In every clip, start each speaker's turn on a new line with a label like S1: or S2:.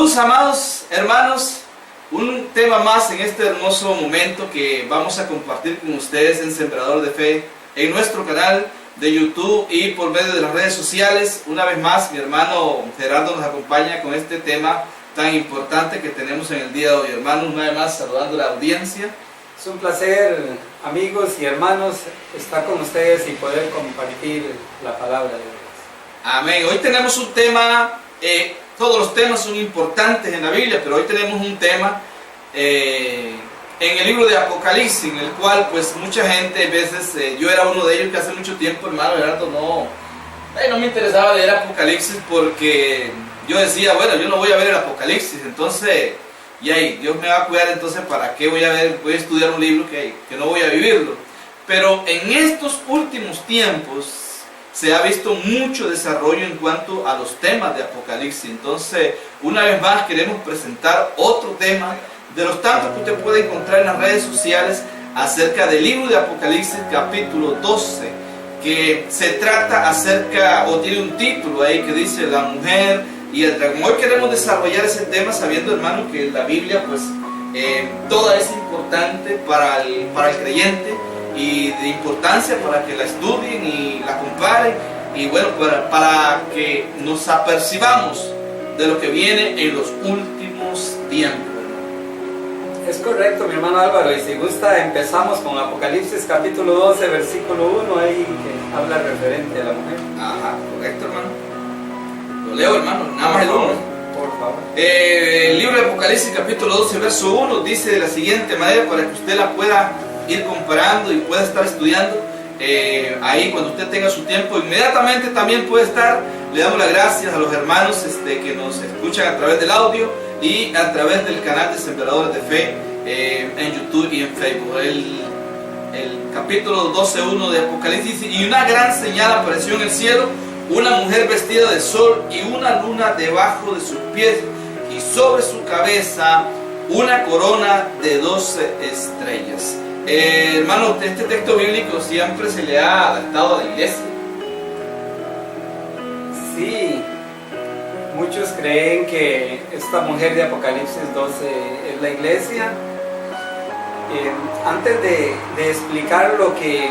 S1: Saludos, amados hermanos, un tema más en este hermoso momento que vamos a compartir con ustedes en Sembrador de Fe, en nuestro canal de YouTube y por medio de las redes sociales. Una vez más, mi hermano Gerardo nos acompaña con este tema tan importante que tenemos en el día de hoy. Hermanos, una vez más saludando a la audiencia.
S2: Es un placer, amigos y hermanos, estar con ustedes y poder compartir la palabra de Dios.
S1: Amén. Hoy tenemos un tema, todos los temas son importantes en la Biblia, pero hoy tenemos un tema en el libro de Apocalipsis, en el cual pues mucha gente, a veces, yo era uno de ellos que hace mucho tiempo, hermano Gerardo, no me interesaba leer Apocalipsis porque yo decía, bueno, yo no voy a ver el Apocalipsis, entonces, y ahí, Dios me va a cuidar, entonces, ¿para qué voy a estudiar un libro que no voy a vivirlo? Pero en estos últimos tiempos se ha visto mucho desarrollo en cuanto a los temas de Apocalipsis. Entonces, una vez más queremos presentar otro tema de los tantos que usted puede encontrar en las redes sociales acerca del libro de Apocalipsis capítulo 12, que se trata acerca, o tiene un título ahí que dice la mujer y el dragón. Hoy queremos desarrollar ese tema sabiendo, hermano, que la Biblia pues toda es importante para el creyente, y de importancia para que la estudien y la comparen, y bueno, para que nos apercibamos de lo que viene en los últimos tiempos.
S2: Es correcto, mi hermano Álvaro, y si gusta empezamos con Apocalipsis capítulo 12, versículo 1, ahí que habla referente a la mujer.
S1: Ajá, correcto, hermano. Lo leo, hermano, nada más el 1.
S2: Por favor.
S1: El libro de Apocalipsis capítulo 12, verso 1 dice de la siguiente manera, para que usted la pueda ir comparando y pueda estar estudiando ahí cuando usted tenga su tiempo. Inmediatamente también puede estar. Le damos las gracias a los hermanos que nos escuchan a través del audio y a través del canal de Sembradores de Fe en YouTube y en Facebook. El capítulo 12:1 de Apocalipsis: y una gran señal apareció en el cielo, una mujer vestida de sol y una luna debajo de sus pies, y sobre su cabeza una corona de 12 estrellas. Hermano, este texto bíblico siempre se le ha adaptado a la iglesia.
S2: Sí, muchos creen que esta mujer de Apocalipsis 12 es la iglesia. Antes de explicar lo que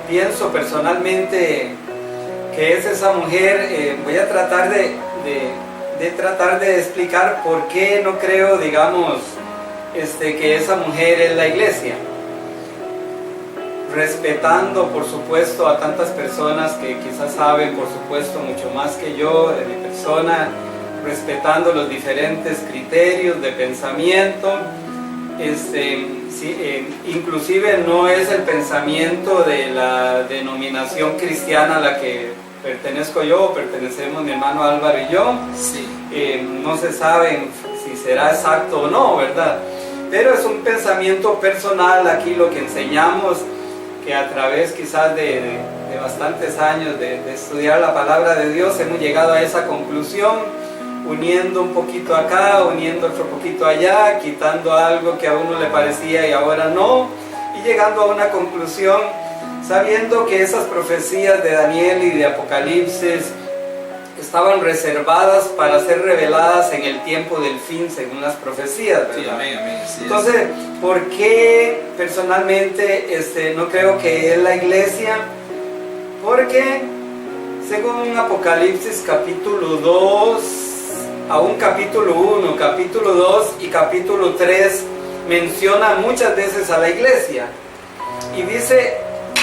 S2: pienso personalmente que es esa mujer, voy a tratar de explicar por qué no creo, digamos, que esa mujer es la iglesia, respetando por supuesto a tantas personas que quizás saben por supuesto mucho más que yo de mi persona, respetando los diferentes criterios de pensamiento. Inclusive no es el pensamiento de la denominación cristiana a la que pertenezco yo, pertenecemos mi hermano Álvaro y yo.
S1: Sí.
S2: No se sabe si será exacto o no, ¿verdad? Pero es un pensamiento personal. Aquí lo que enseñamos, que a través quizás de bastantes años de estudiar la palabra de Dios, hemos llegado a esa conclusión, uniendo un poquito acá, uniendo otro poquito allá, quitando algo que a uno le parecía y ahora no, y llegando a una conclusión, sabiendo que esas profecías de Daniel y de Apocalipsis estaban reservadas para ser reveladas en el tiempo del fin, según las profecías, ¿verdad?
S1: Sí, amén, amén.
S2: Entonces, ¿por qué personalmente no creo que es la iglesia? Porque según Apocalipsis capítulo 2, aún capítulo 1, capítulo 2 y capítulo 3 menciona muchas veces a la iglesia. Y dice,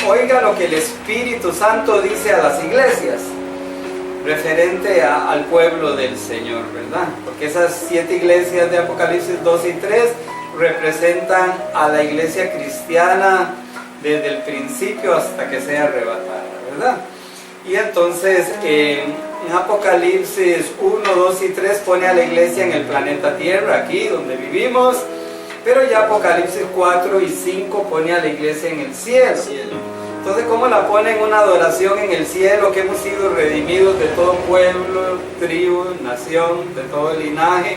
S2: oiga lo que el Espíritu Santo dice a las iglesias, referente al pueblo del Señor, ¿verdad? Porque esas 7 iglesias de Apocalipsis 2 y 3 representan a la iglesia cristiana desde el principio hasta que sea arrebatada, ¿verdad? Y entonces en Apocalipsis 1, 2 y 3 pone a la iglesia en el planeta Tierra, aquí donde vivimos, pero ya Apocalipsis 4 y 5 pone a la iglesia en el cielo. Entonces, ¿cómo la pone en una adoración en el cielo? Que hemos sido redimidos de todo pueblo, tribu, nación, de todo linaje.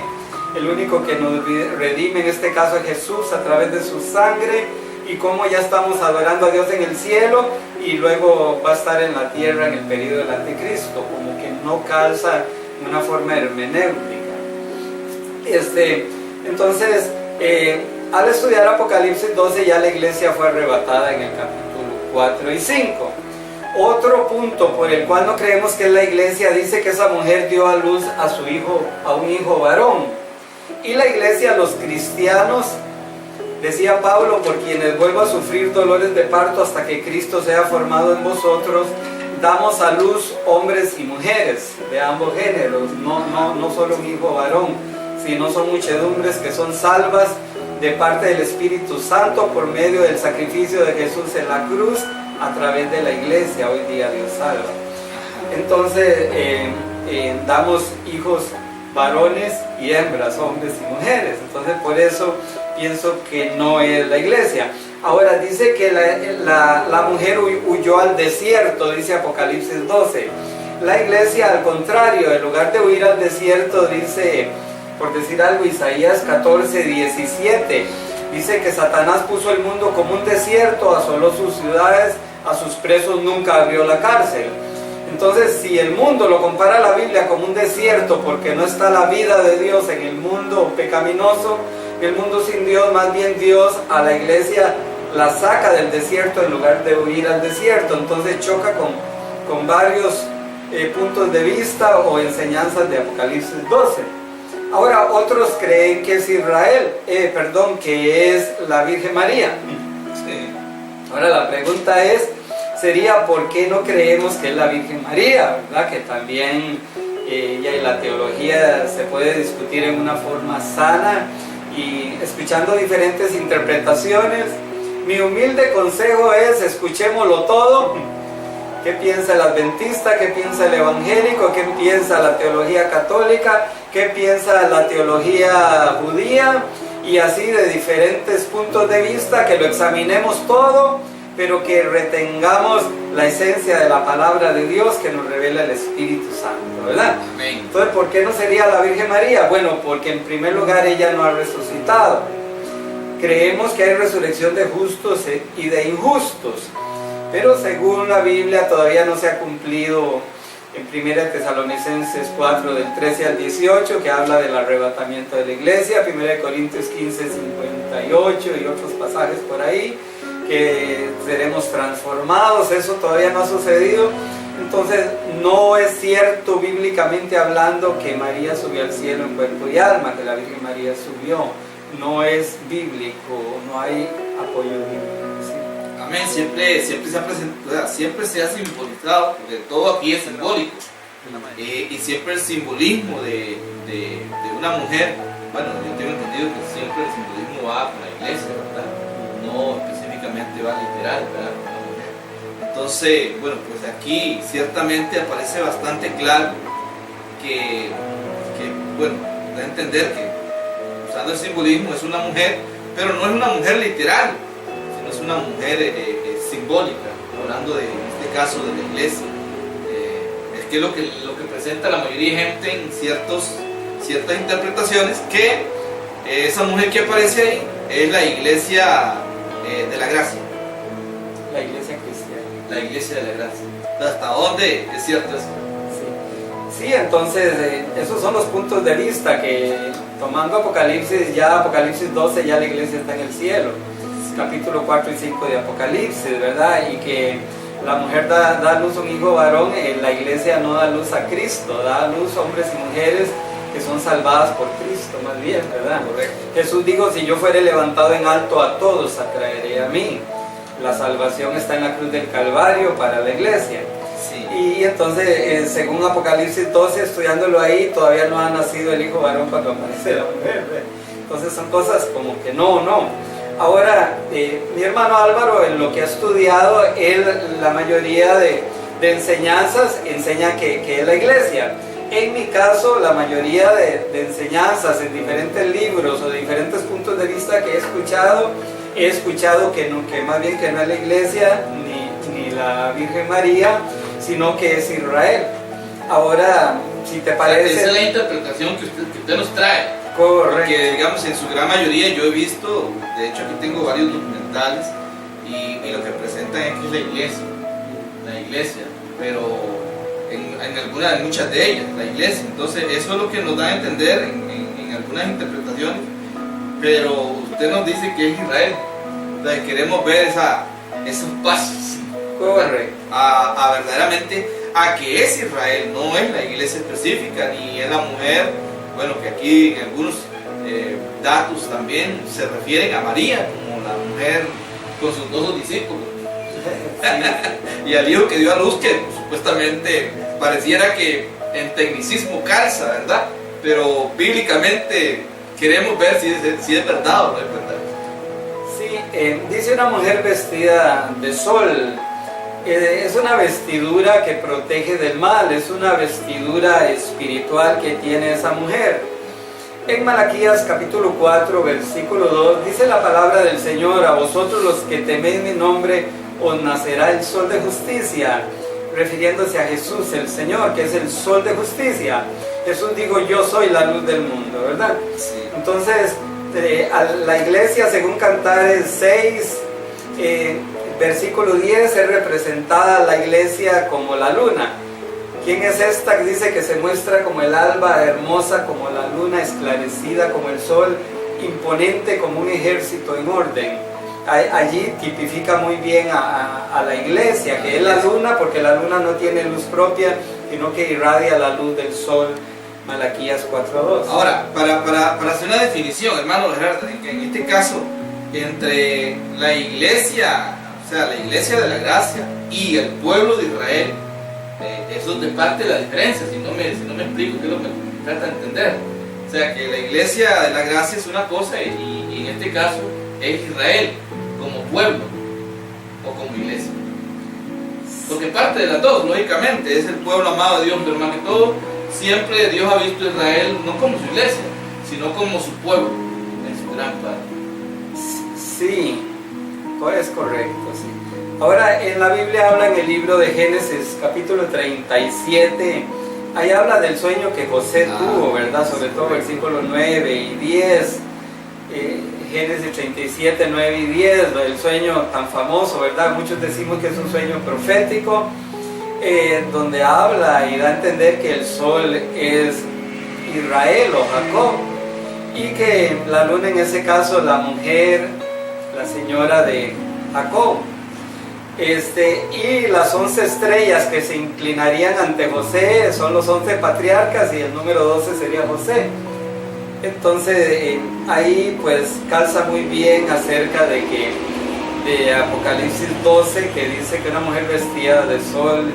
S2: El único que nos redime en este caso es Jesús a través de su sangre. Y cómo ya estamos adorando a Dios en el cielo y luego va a estar en la tierra en el período del anticristo. Como que no calza una forma hermenéutica. Entonces, al estudiar Apocalipsis 12 ya la iglesia fue arrebatada en el capítulo 4 y 5. Otro punto por el cual no creemos que es la iglesia, dice que esa mujer dio a luz a su hijo, a un hijo varón. Y la iglesia, los cristianos, decía Pablo, por quienes vuelvo a sufrir dolores de parto hasta que Cristo sea formado en vosotros, damos a luz hombres y mujeres de ambos géneros, no solo un hijo varón, sino son muchedumbres que son salvas de parte del Espíritu Santo por medio del sacrificio de Jesús en la cruz, a través de la iglesia. Hoy día Dios salva. Entonces damos hijos varones y hembras, hombres y mujeres. Entonces por eso pienso que no es la iglesia. Ahora dice que la mujer huyó al desierto, dice Apocalipsis 12. La iglesia, al contrario, en lugar de huir al desierto, dice, por decir algo, Isaías 14, 17, dice que Satanás puso el mundo como un desierto, asoló sus ciudades, a sus presos nunca abrió la cárcel. Entonces, si el mundo lo compara la Biblia como un desierto, porque no está la vida de Dios en el mundo pecaminoso, el mundo sin Dios, más bien Dios a la iglesia la saca del desierto en lugar de huir al desierto. Entonces choca con varios puntos de vista o enseñanzas de Apocalipsis 12. Ahora otros creen que es que es la Virgen María.
S1: Sí.
S2: Ahora la pregunta sería ¿por qué no creemos que es la Virgen María? ¿Verdad? Que también ya en la teología se puede discutir en una forma sana y escuchando diferentes interpretaciones. Mi humilde consejo es escuchémoslo todo. ¿Qué piensa el adventista? ¿Qué piensa el evangélico? ¿Qué piensa la teología católica? ¿Qué piensa la teología judía? Y así de diferentes puntos de vista, que lo examinemos todo, pero que retengamos la esencia de la palabra de Dios que nos revela el Espíritu Santo, ¿verdad?
S1: Amén.
S2: Entonces, ¿por qué no sería la Virgen María? Bueno, porque en primer lugar ella no ha resucitado. Creemos que hay resurrección de justos y de injustos, pero según la Biblia todavía no se ha cumplido en 1 Tesalonicenses 4 del 13 al 18, que habla del arrebatamiento de la iglesia, 1 Corintios 15, 58 y otros pasajes por ahí, que seremos transformados. Eso todavía no ha sucedido. Entonces no es cierto bíblicamente hablando que María subió al cielo en cuerpo y alma, que la Virgen María subió. No es bíblico, no hay apoyo bíblico, ¿sí?
S1: Amén. Siempre se ha presentado, siempre se ha simbolizado, porque todo aquí es simbólico. Y siempre el simbolismo de una mujer, bueno, yo tengo entendido que siempre el simbolismo va con la iglesia, ¿verdad? No específicamente va literal, ¿verdad? Entonces, bueno, pues aquí ciertamente aparece bastante claro que bueno, da a entender que usando el simbolismo es una mujer, pero no es una mujer literal, sino es una mujer simbólica, hablando en este caso de la iglesia. Es que lo que presenta la mayoría de gente en ciertas interpretaciones, que esa mujer que aparece ahí es la iglesia de la gracia.
S2: La iglesia cristiana.
S1: La iglesia de la gracia. ¿Hasta dónde es cierto eso?
S2: Sí, entonces esos son los puntos de vista que tomando Apocalipsis 12 ya la iglesia está en el cielo, capítulo 4 y 5 de Apocalipsis, ¿verdad? Y que la mujer da a luz un hijo varón, la iglesia no da luz a Cristo, da a luz hombres y mujeres que son salvadas por Cristo, más bien, ¿verdad?
S1: Correcto.
S2: Jesús dijo, si yo fuere levantado en alto, a todos atraeré a mí. La salvación está en la cruz del Calvario para la iglesia.
S1: Sí.
S2: Y entonces, según Apocalipsis 12, estudiándolo ahí, todavía no ha nacido el hijo varón cuando aparece la mujer, ¿verdad? Entonces son cosas como que no. Ahora, mi hermano Álvaro, en lo que ha estudiado, la mayoría de enseñanzas enseña que es la iglesia. En mi caso, la mayoría de enseñanzas en diferentes libros o de diferentes puntos de vista que he escuchado que más bien que no es la iglesia ni la Virgen María, sino que es Israel. Ahora, si te parece...
S1: Esa es la interpretación que usted nos trae.
S2: Correcto.
S1: Porque, digamos, en su gran mayoría yo he visto, de hecho aquí tengo varios documentales, y lo que presentan es que es la iglesia, pero en muchas de ellas, la iglesia. Entonces eso es lo que nos da a entender en algunas interpretaciones, pero usted nos dice que es Israel. Entonces queremos ver esos pasos.
S2: Correcto.
S1: A verdaderamente a que es Israel, no es la iglesia específica, ni es la mujer, bueno, que aquí en algunos datos también se refieren a María como la mujer con sus 12 discípulos. Y al hijo que dio a luz, que supuestamente pareciera que en tecnicismo calza, ¿verdad? Pero bíblicamente queremos ver si es verdad o no es verdad.
S2: Sí, dice una mujer vestida de sol. Es una vestidura que protege del mal, es una vestidura espiritual que tiene esa mujer. En Malaquías capítulo 4, versículo 2, dice la palabra del Señor: a vosotros los que teméis mi nombre, os nacerá el sol de justicia, refiriéndose a Jesús, el Señor, que es el sol de justicia. Jesús dijo: yo soy la luz del mundo, ¿verdad?
S1: Sí.
S2: Entonces, a la iglesia, según Cantares 6, versículo 10, es representada la iglesia como la luna. ¿Quién es esta que dice que se muestra como el alba, hermosa como la luna, esclarecida como el sol, imponente como un ejército en orden? Allí tipifica muy bien a la iglesia, que es la luna, porque la luna no tiene luz propia, sino que irradia la luz del sol. Malaquías 4:2.
S1: Ahora, para hacer una definición, hermano Gerardo, en este caso, entre la iglesia, o sea, la iglesia de la gracia y el pueblo de Israel, eso es de parte de la diferencia, si no me explico qué es lo que trata de entender. O sea, que la iglesia de la gracia es una cosa y en este caso es Israel como pueblo o como iglesia. Porque parte de las dos, lógicamente, es el pueblo amado de Dios, pero más que todo, siempre Dios ha visto a Israel no como su iglesia, sino como su pueblo, en su gran parte.
S2: Sí, es correcto, sí. Ahora, en la Biblia habla en el libro de Génesis, capítulo 37, ahí habla del sueño que José tuvo, ¿verdad? Sobre todo versículos 9 y 10, Génesis 37, 9 y 10, el sueño tan famoso, ¿verdad? Muchos decimos que es un sueño profético, donde habla y da a entender que el sol es Israel o Jacob, y que la luna, en ese caso, la mujer, la señora de Jacob, y las 11 estrellas que se inclinarían ante José son los 11 patriarcas, y el número 12 sería José. Entonces ahí pues calza muy bien acerca de Apocalipsis 12, que dice que una mujer vestida de sol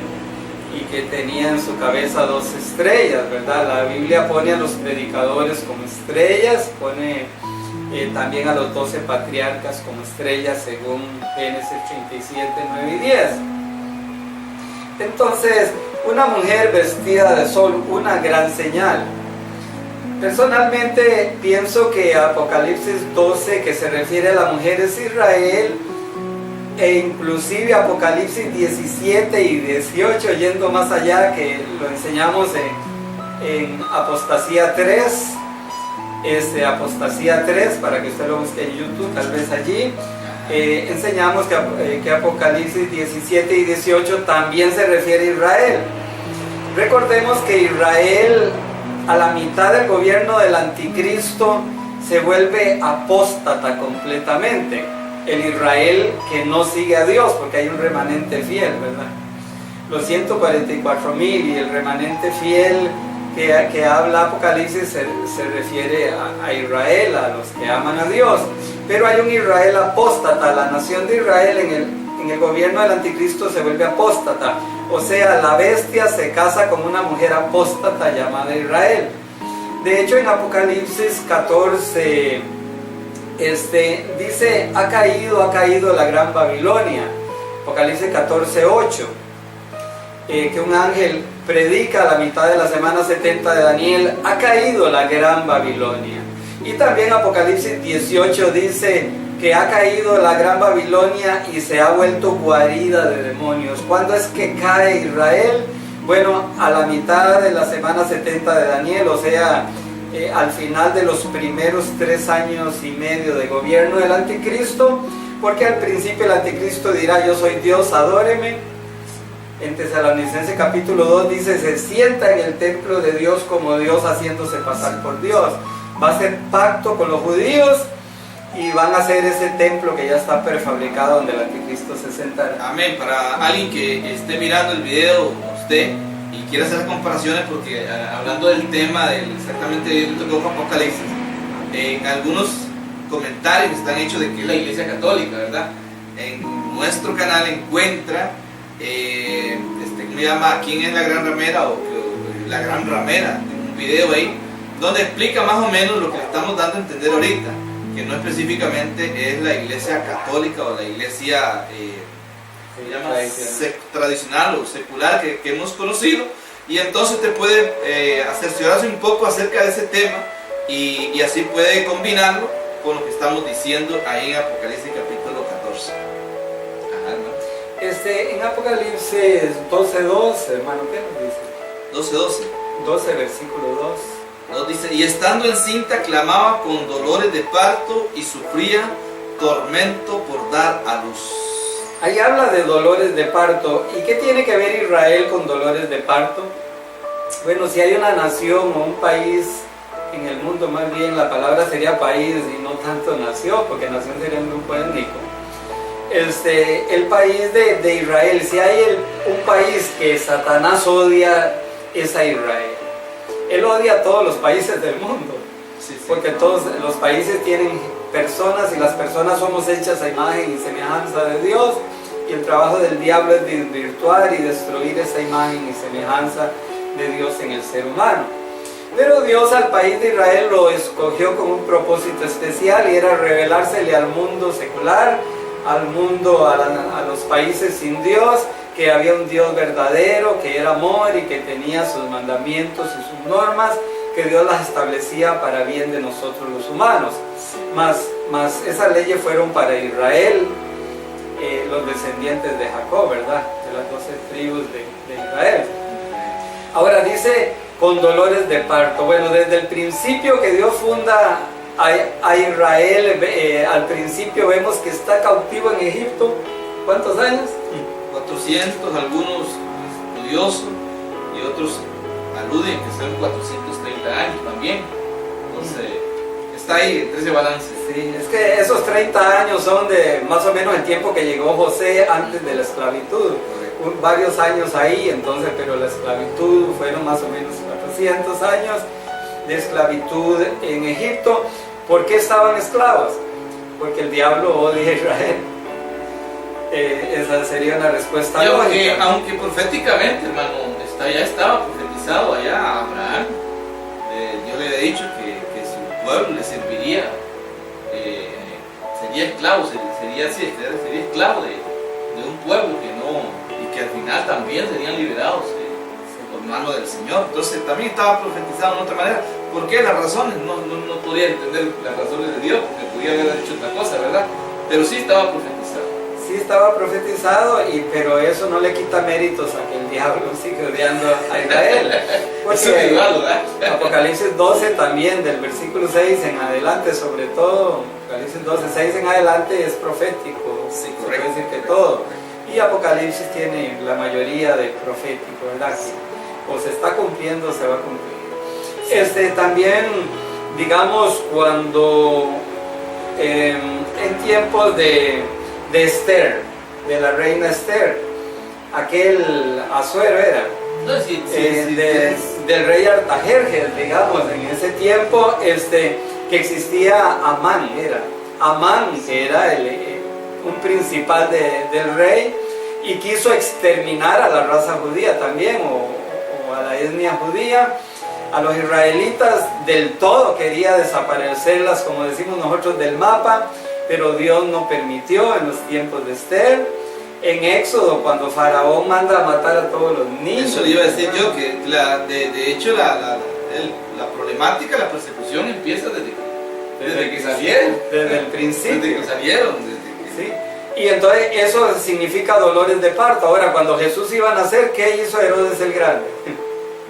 S2: y que tenía en su cabeza 12 estrellas, ¿verdad? La Biblia pone a los predicadores como estrellas, pone también a los 12 patriarcas como estrellas, según Génesis 37, 9 y 10. Entonces, una mujer vestida de sol, una gran señal. Personalmente pienso que Apocalipsis 12, que se refiere a la mujer, es Israel, e inclusive Apocalipsis 17 y 18, yendo más allá, que lo enseñamos en Apostasía 3, Apostasía 3, para que usted lo busque en YouTube, tal vez allí. Enseñamos que Apocalipsis 17 y 18 también se refiere a Israel. Recordemos que Israel, a la mitad del gobierno del anticristo, se vuelve apóstata completamente. El Israel que no sigue a Dios, porque hay un remanente fiel, ¿verdad? Los 144,000 y el remanente fiel que habla Apocalipsis se refiere a Israel, a los que aman a Dios. Pero hay un Israel apóstata. La nación de Israel en el gobierno del anticristo se vuelve apóstata. O sea, la bestia se casa con una mujer apóstata llamada Israel. De hecho, en Apocalipsis 14 dice: ha caído la gran Babilonia. Apocalipsis 14:8, que un ángel predica a la mitad de la semana 70 de Daniel: ha caído la gran Babilonia. Y también Apocalipsis 18 dice que ha caído la gran Babilonia y se ha vuelto guarida de demonios. ¿Cuándo es que cae Israel? Bueno, a la mitad de la semana 70 de Daniel, o sea, al final de los primeros 3 años y medio de gobierno del anticristo, porque al principio el anticristo dirá: yo soy Dios, adóreme. En Tesalonicenses capítulo 2 dice: se sienta en el templo de Dios como Dios, haciéndose pasar por Dios. va a hacer pacto con los judíos y van a hacer ese templo que ya está prefabricado donde el anticristo se sentará.
S1: Amén. Para alguien que esté mirando el video, usted, y quiera hacer comparaciones, porque hablando del tema, exactamente del Apocalipsis, algunos comentarios están hechos de que es la Iglesia Católica, ¿verdad? En nuestro canal encuentra, ¿cómo se llama? ¿Quién es la Gran Ramera? O la Gran Ramera, un video ahí, donde explica más o menos lo que le estamos dando a entender ahorita, que no específicamente es la Iglesia Católica o la Iglesia tradicional o secular que hemos conocido, y entonces te puede cerciorarse un poco acerca de ese tema y así puede combinarlo con lo que estamos diciendo ahí en Apocalipsis capítulo 14. Ajá, hermano.
S2: En Apocalipsis 12:2, hermano, ¿qué nos dice?
S1: 12:12.
S2: 12, versículo 2.
S1: Nos dice: y estando encinta clamaba con dolores de parto y sufría tormento por dar a luz.
S2: Ahí habla de dolores de parto. ¿Y qué tiene que ver Israel con dolores de parto? Bueno, si hay una nación o un país en el mundo, más bien la palabra sería país y no tanto nación, porque nación sería un grupo étnico. El país de Israel, si hay un país que Satanás odia, es a Israel. Él odia a todos los países del mundo, porque todos los países tienen personas y las personas somos hechas a imagen y semejanza de Dios, y el trabajo del diablo es desvirtuar y destruir esa imagen y semejanza de Dios en el ser humano. Pero Dios al país de Israel lo escogió con un propósito especial, y era revelársele al mundo secular, al mundo, a los países sin Dios, que había un Dios verdadero, que era amor y que tenía sus mandamientos y sus normas, que Dios las establecía para bien de nosotros los humanos. Mas esas leyes fueron para Israel, los descendientes de Jacob, ¿verdad? De las 12 tribus de Israel. Ahora dice, con dolores de parto. Bueno, desde el principio que Dios funda a Israel, al principio vemos que está cautivo en Egipto. ¿Cuántos años?
S1: 400, algunos estudiosos, y otros aluden que son 430 años también. Entonces, está ahí entre ese balance.
S2: Sí, es que esos 30 años son de más o menos el tiempo que llegó José antes de la esclavitud. Varios años ahí, entonces, pero la esclavitud fueron más o menos 400 años de esclavitud en Egipto. ¿Por qué estaban esclavos? Porque el diablo odia a Israel. Esa sería una respuesta lógica.
S1: Aunque proféticamente, hermano, ya estaba profetizado allá a Abraham. Dios le había dicho que su pueblo le serviría, sería esclavo, sería esclavo de un pueblo que no, y que al final también serían liberados por mano del Señor. Entonces también estaba profetizado de otra manera. ¿Por qué? Las razones, no podía entender las razones de Dios, porque podía haber dicho otra cosa, ¿verdad? Pero sí estaba profetizado.
S2: Sí estaba profetizado, pero eso no le quita méritos a que el diablo siga odiando a Israel. Porque Apocalipsis 12 también, del versículo 6 en adelante, sobre todo, Apocalipsis 12, 6 en adelante es profético, sí, se puede decir que todo. Y Apocalipsis tiene la mayoría de profético, ¿verdad? O se está cumpliendo o se va a cumplir. También, digamos, cuando en tiempos de Esther, de la reina Esther, aquel Asuero era, del rey Artajerjes, digamos, en ese tiempo que existía Amán, que era un principal del rey, y quiso exterminar a la raza judía también, o a la etnia judía, a los israelitas del todo, quería desaparecerlas, como decimos nosotros, del mapa. Pero Dios no permitió en los tiempos de Esther. En Éxodo, cuando Faraón manda a matar a todos los niños.
S1: Eso le iba a decir yo, que de hecho la problemática, la persecución empieza desde que salieron.
S2: Desde el principio.
S1: Desde que salieron.
S2: Sí. Y entonces eso significa dolores de parto. Ahora, cuando Jesús iba a nacer, ¿qué hizo Herodes el Grande?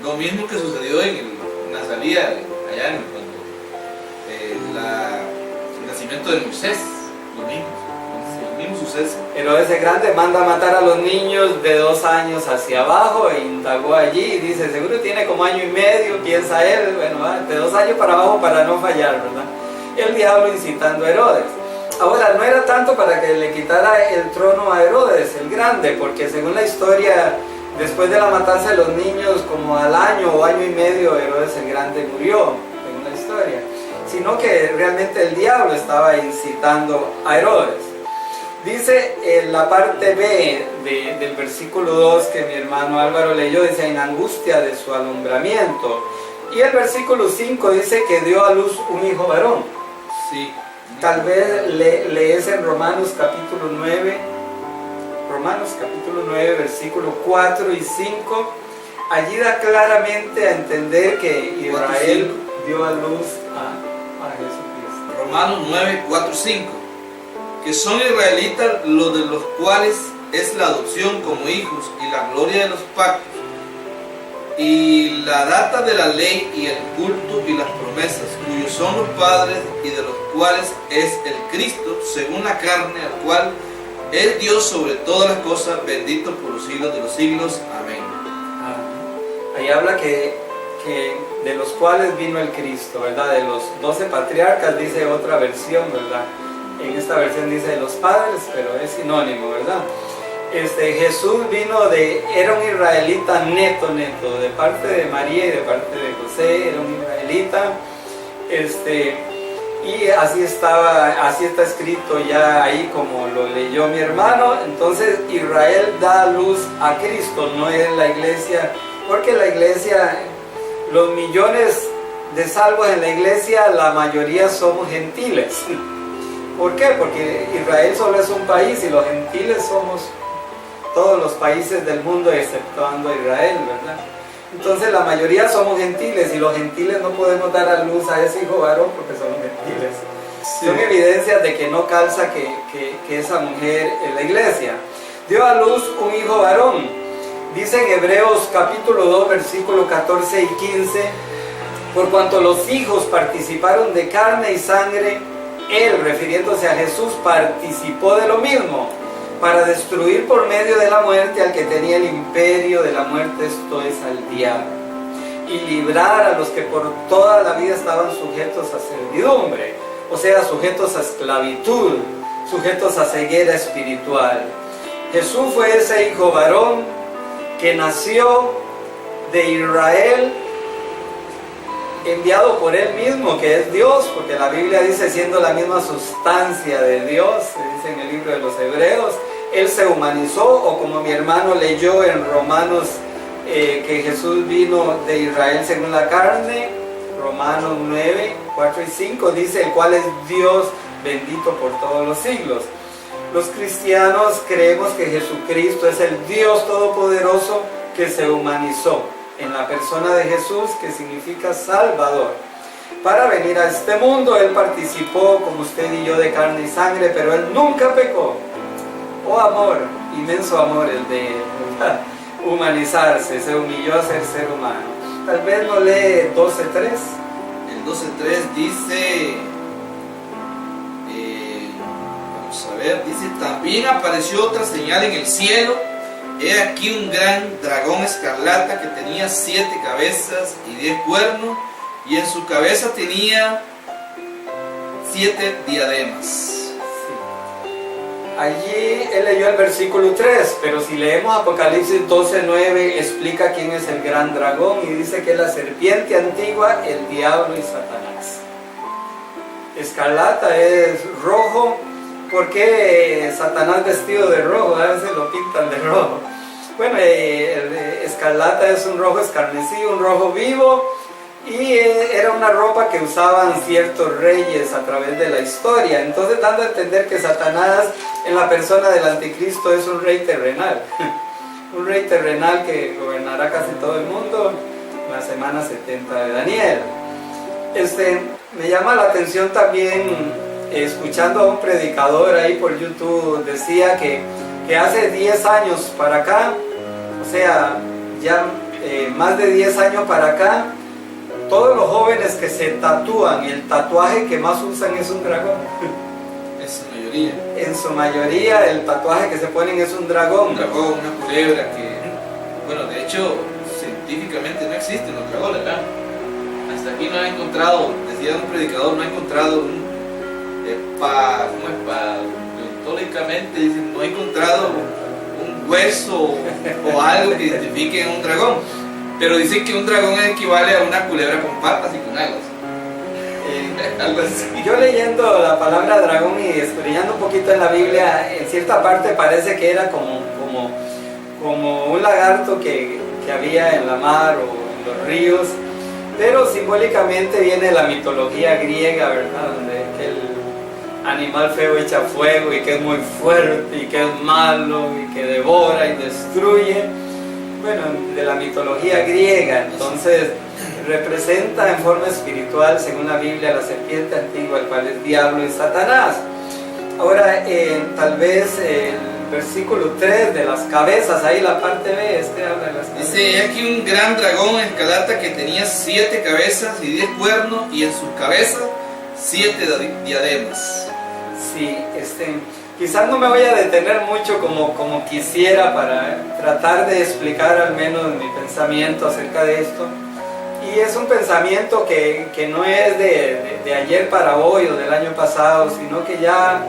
S1: Lo mismo que sucedió en la salida, allá cuando el nacimiento de Moisés, lo mismo sucede ese?
S2: Herodes el Grande manda a matar a los niños de 2 años hacia abajo e indagó allí y dice, seguro tiene como 1 año y medio, piensa él, bueno, de 2 años para abajo para no fallar, ¿verdad? El diablo incitando a Herodes. Ahora, no era tanto para que le quitara el trono a Herodes el Grande, porque según la historia, después de la matanza de los niños, como al año o 1 año y medio, Herodes el Grande murió, según la historia, sino que realmente el diablo estaba incitando a Herodes. Dice en la parte B del versículo 2 que mi hermano Álvaro leyó, dice, en angustia de su alumbramiento. Y el versículo 5 dice que dio a luz un hijo varón.
S1: Sí.
S2: Tal vez lees en Romanos capítulo 9, versículos 4 y 5. Allí da claramente a entender que Israel dio a luz a Jesucristo.
S1: Romanos 9, 4 y 5. Que son israelitas los de los cuales es la adopción como hijos y la gloria de los pactos, y la data de la ley y el culto y las promesas, cuyos son los padres y de los cuales es el Cristo, según la carne, al cual es Dios sobre todas las cosas, bendito por los siglos de los siglos. Amén.
S2: Ahí habla que de los cuales vino el Cristo, ¿verdad? De los 12 patriarcas, dice otra versión, ¿verdad? En esta versión dice de los padres, pero es sinónimo, ¿verdad? Jesús era un israelita neto, de parte de María y de parte de José, era un israelita, y así está escrito ya ahí como lo leyó mi hermano. Entonces Israel da luz a Cristo, no es la iglesia, porque la iglesia, los millones de salvos en la iglesia, la mayoría somos gentiles. ¿Por qué? Porque Israel solo es un país y los gentiles somos todos los países del mundo exceptuando Israel, ¿verdad? Entonces la mayoría somos gentiles y los gentiles no podemos dar a luz a ese hijo varón porque somos gentiles. Sí. Son evidencias de que no calza que esa mujer en la iglesia. Dio a luz un hijo varón. Dice en Hebreos capítulo 2 versículos 14 y 15, por cuanto los hijos participaron de carne y sangre, él, refiriéndose a Jesús, participó de lo mismo, para destruir por medio de la muerte al que tenía el imperio de la muerte, esto es, al diablo, y librar a los que por toda la vida estaban sujetos a servidumbre, o sea, sujetos a esclavitud, sujetos a ceguera espiritual. Jesús fue ese hijo varón que nació de Israel, enviado por él mismo, que es Dios, porque la Biblia dice siendo la misma sustancia de Dios, se dice en el libro de los Hebreos, él se humanizó, o como mi hermano leyó en Romanos, que Jesús vino de Israel según la carne, Romanos 9, 4 y 5, dice, el cual es Dios bendito por todos los siglos. Los cristianos creemos que Jesucristo es el Dios todopoderoso que se humanizó en la persona de Jesús, que significa Salvador. Para venir a este mundo, Él participó, como usted y yo, de carne y sangre, pero Él nunca pecó. Oh amor, inmenso amor el de humanizarse, se humilló a ser ser humano. Tal vez no lee 12.3.
S1: El 12.3 dice, vamos a ver, dice, también apareció otra señal en el cielo. He aquí un gran dragón escarlata que tenía 7 cabezas y 10 cuernos, y en su cabeza tenía 7 diademas.
S2: Sí. Allí él leyó el versículo 3, pero si leemos Apocalipsis 12.9, explica quién es el gran dragón y dice que es la serpiente antigua, el diablo y Satanás. Escarlata es rojo. ¿Por qué Satanás vestido de rojo? A veces lo pintan de rojo. Bueno, escarlata es un rojo escarnecido, un rojo vivo, y era una ropa que usaban ciertos reyes a través de la historia. Entonces, dando a entender que Satanás, en la persona del anticristo, es un rey terrenal. Un rey terrenal que gobernará casi todo el mundo en la semana 70 de Daniel. Me llama la atención también, escuchando a un predicador ahí por YouTube, decía que hace 10 años para acá, o sea, ya más de 10 años para acá, todos los jóvenes que se tatúan, el tatuaje que más usan es un dragón.
S1: su mayoría.
S2: En su mayoría el tatuaje que se ponen es un dragón.
S1: Un dragón, una culebra que, bueno, de hecho, científicamente no existen los dragones, ¿verdad? Hasta aquí no ha encontrado, decía un predicador, no ha encontrado paleontológicamente, no ha encontrado un hueso o algo que identifique a un dragón. Pero dicen que un dragón equivale a una culebra con patas y con alas. Algo así.
S2: Yo leyendo la palabra dragón y escudriñando un poquito en la Biblia, en cierta parte parece que era como un lagarto que había en la mar o en los ríos, pero simbólicamente viene la mitología griega, ¿verdad? Donde el animal feo echa fuego y que es muy fuerte y que es malo y que devora y destruye. Bueno, de la mitología griega, entonces representa en forma espiritual, según la Biblia, la serpiente antigua, el cual es diablo y Satanás. Ahora, tal vez el versículo 3 de las cabezas, ahí la parte B, habla de las cabezas.
S1: Dice, aquí un gran dragón escarlata que tenía 7 cabezas y 10 cuernos, y en sus cabezas 7 diademas.
S2: Sí, quizás no me voy a detener mucho como quisiera para tratar de explicar al menos mi pensamiento acerca de esto. Y es un pensamiento que no es de ayer para hoy o del año pasado, sino que ya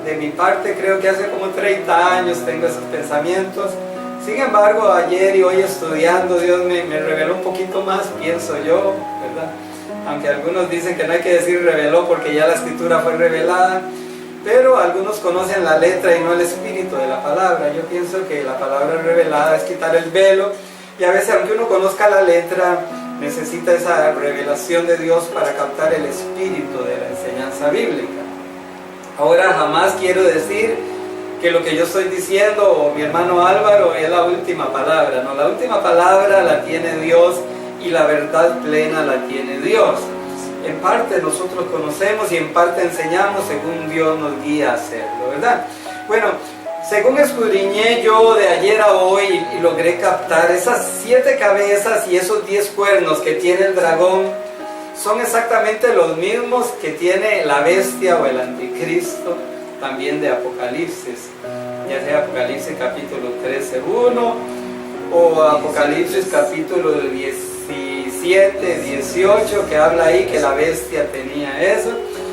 S2: de mi parte creo que hace como 30 años tengo esos pensamientos. Sin embargo, ayer y hoy estudiando, Dios me reveló un poquito más, pienso yo, ¿verdad? Aunque algunos dicen que no hay que decir reveló porque ya la escritura fue revelada, pero algunos conocen la letra y no el espíritu de la palabra. Yo pienso que la palabra revelada es quitar el velo, y a veces aunque uno conozca la letra, necesita esa revelación de Dios para captar el espíritu de la enseñanza bíblica. Ahora, jamás quiero decir que lo que yo estoy diciendo o mi hermano Álvaro es la última palabra. No, la última palabra la tiene Dios y la verdad plena la tiene Dios. En parte nosotros conocemos y en parte enseñamos según Dios nos guía a hacerlo, ¿verdad? Bueno, según escudriñé yo de ayer a hoy y logré captar esas 7 cabezas y esos 10 cuernos que tiene el dragón, son exactamente los mismos que tiene la bestia o el anticristo, también de Apocalipsis, ya sea Apocalipsis capítulo 13:1 o Apocalipsis capítulo 17, 18, que habla ahí que la bestia tenía eso.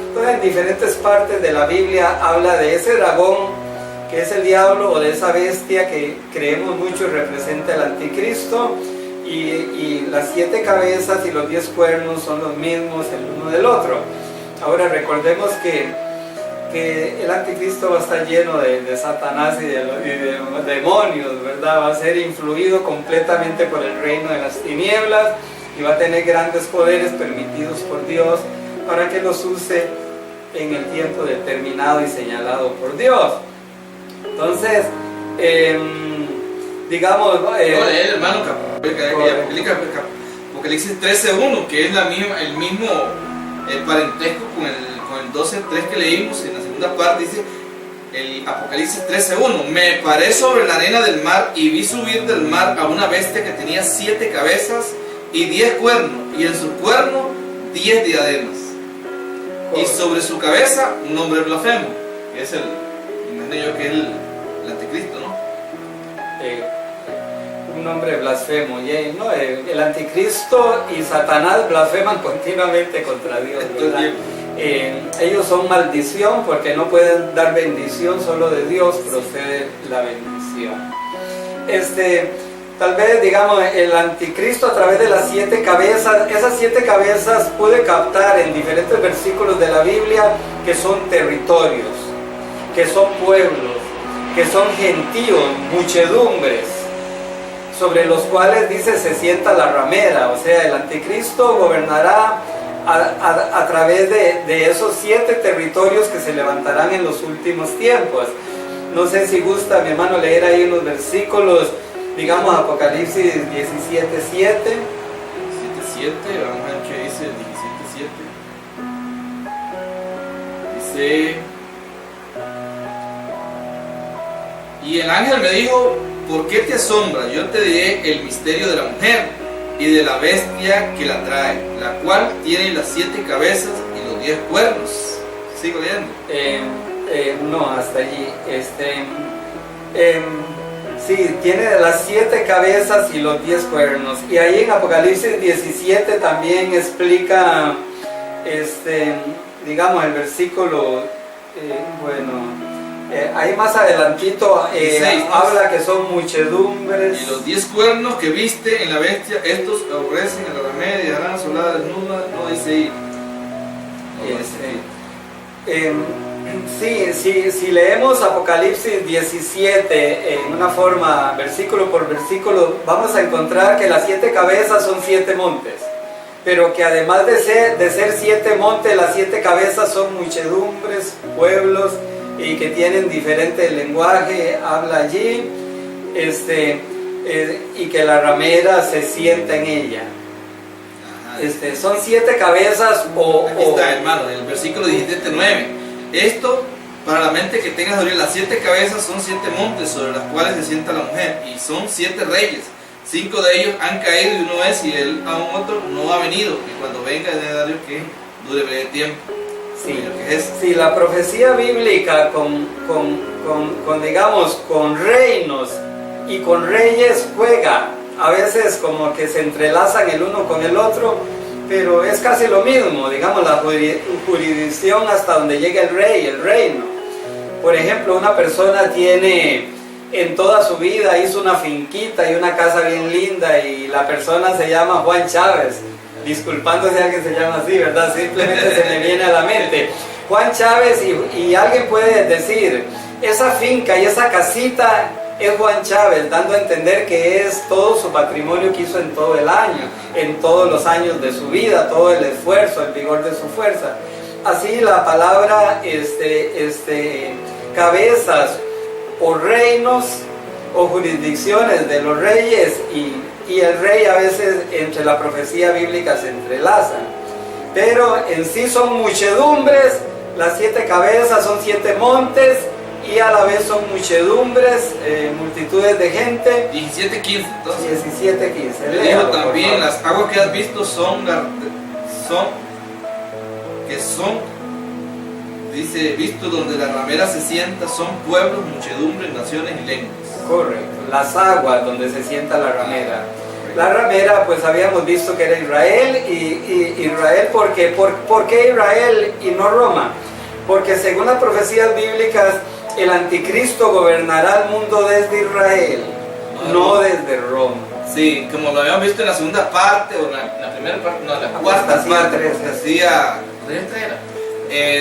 S2: Entonces, en diferentes partes de la Biblia habla de ese dragón que es el diablo, o de esa bestia que creemos mucho representa el anticristo, y las 7 cabezas y los 10 cuernos son los mismos el uno del otro. Ahora recordemos que el anticristo va a estar lleno de Satanás y de demonios, ¿verdad? Va a ser influido completamente por el reino de las tinieblas y va a tener grandes poderes permitidos por Dios para que los use en el tiempo determinado y señalado por Dios. Entonces, digamos...
S1: hermano, Apocalipsis 13:1, que es el mismo parentesco con el 12:3 que leímos en la segunda parte. Dice el Apocalipsis 13:1: me paré sobre la arena del mar y vi subir del mar a una bestia que tenía 7 cabezas y 10 cuernos, y en sus cuernos 10 diademas, y sobre su cabeza un nombre blasfemo, que es imagino yo que es el anticristo, ¿no?
S2: Un nombre blasfemo, ¿no? El anticristo y Satanás blasfeman continuamente contra Dios, ¿verdad? Ellos son maldición porque no pueden dar bendición, solo de Dios procede la bendición. Tal vez, digamos, el anticristo a través de las 7 cabezas, esas 7 cabezas pude captar en diferentes versículos de la Biblia que son territorios, que son pueblos, que son gentíos, muchedumbres, sobre los cuales dice se sienta la ramera. O sea, el anticristo gobernará a través de esos 7 territorios que se levantarán en los últimos tiempos. No sé si gusta mi hermano leer ahí unos versículos, digamos Apocalipsis 17:7.
S1: 17:7, vamos a ver qué dice el 17:7. Dice: y el ángel me dijo, ¿por qué te asombras? Yo te diré el misterio de la mujer y de la bestia que la trae, la cual tiene las 7 cabezas y los 10 cuernos. Sigo leyendo.
S2: No, hasta allí. Sí, tiene las 7 cabezas y los 10 cuernos. Y ahí en Apocalipsis 17 también explica, digamos, el versículo, ahí más adelantito
S1: 16, ¿no?
S2: habla que son muchedumbres.
S1: Y los 10 cuernos que viste en la bestia, estos aborrecen a la ramera y harán sola desnuda, no dice ahí.
S2: Si leemos Apocalipsis 17 en una forma, versículo por versículo, vamos a encontrar que las 7 cabezas son 7 montes, pero que además de ser 7 montes, las 7 cabezas son muchedumbres, pueblos, y que tienen diferente lenguaje, habla allí, y que la ramera se sienta en ella. Son 7 cabezas
S1: Aquí está, hermano, en el versículo 17:9. Esto, para la mente que tengas de oír, las 7 cabezas son 7 montes sobre las cuales se sienta la mujer, y son 7 reyes. 5 de ellos han caído y uno es, y él aún otro no ha venido, y cuando venga es necesario que dure breve tiempo.
S2: Sí, la profecía bíblica digamos, con reinos y con reyes juega. A veces como que se entrelazan el uno con el otro, pero es casi lo mismo, digamos, la jurisdicción hasta donde llega el rey, el reino. Por ejemplo, una persona tiene en toda su vida, hizo una finquita y una casa bien linda, y la persona se llama Juan Chávez, disculpándose a alguien se llama así, ¿verdad? Simplemente se me viene a la mente Juan Chávez, y alguien puede decir, esa finca y esa casita es Juan Chávez, dando a entender que es todo su patrimonio que hizo en todo el año, en todos los años de su vida, todo el esfuerzo, el vigor de su fuerza. Así la palabra cabezas o reinos o jurisdicciones de los reyes y el rey a veces entre la profecía bíblica se entrelazan, pero en sí son muchedumbres. Las 7 cabezas son 7 montes, y a la vez son muchedumbres, multitudes de gente.
S1: 17:15.
S2: 17:15.
S1: Le dijo también, las aguas que has visto dice, visto donde la ramera se sienta, son pueblos, muchedumbres, naciones y lenguas.
S2: Correcto, las aguas donde se sienta la ramera. La ramera, pues habíamos visto que era Israel, y Israel, ¿por qué? ¿Por qué Israel y no Roma? Porque según las profecías bíblicas, el anticristo gobernará el mundo desde Israel, no desde Roma.
S1: Sí, como lo habíamos visto en la segunda parte, o la primera parte, no, la cuarta parte, decía,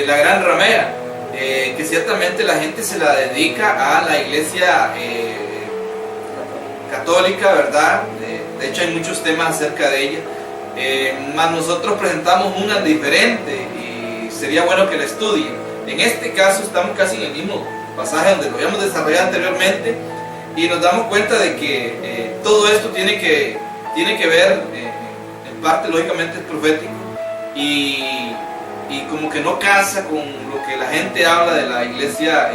S1: la gran ramera, que ciertamente la gente se la dedica a la iglesia católica, ¿verdad? De hecho hay muchos temas acerca de ella, mas nosotros presentamos una diferente, y sería bueno que la estudien. En este caso estamos casi en el mismo pasaje donde lo habíamos desarrollado anteriormente, y nos damos cuenta de que todo esto tiene que ver, en parte lógicamente es profético, y como que no casa con lo que la gente habla de la iglesia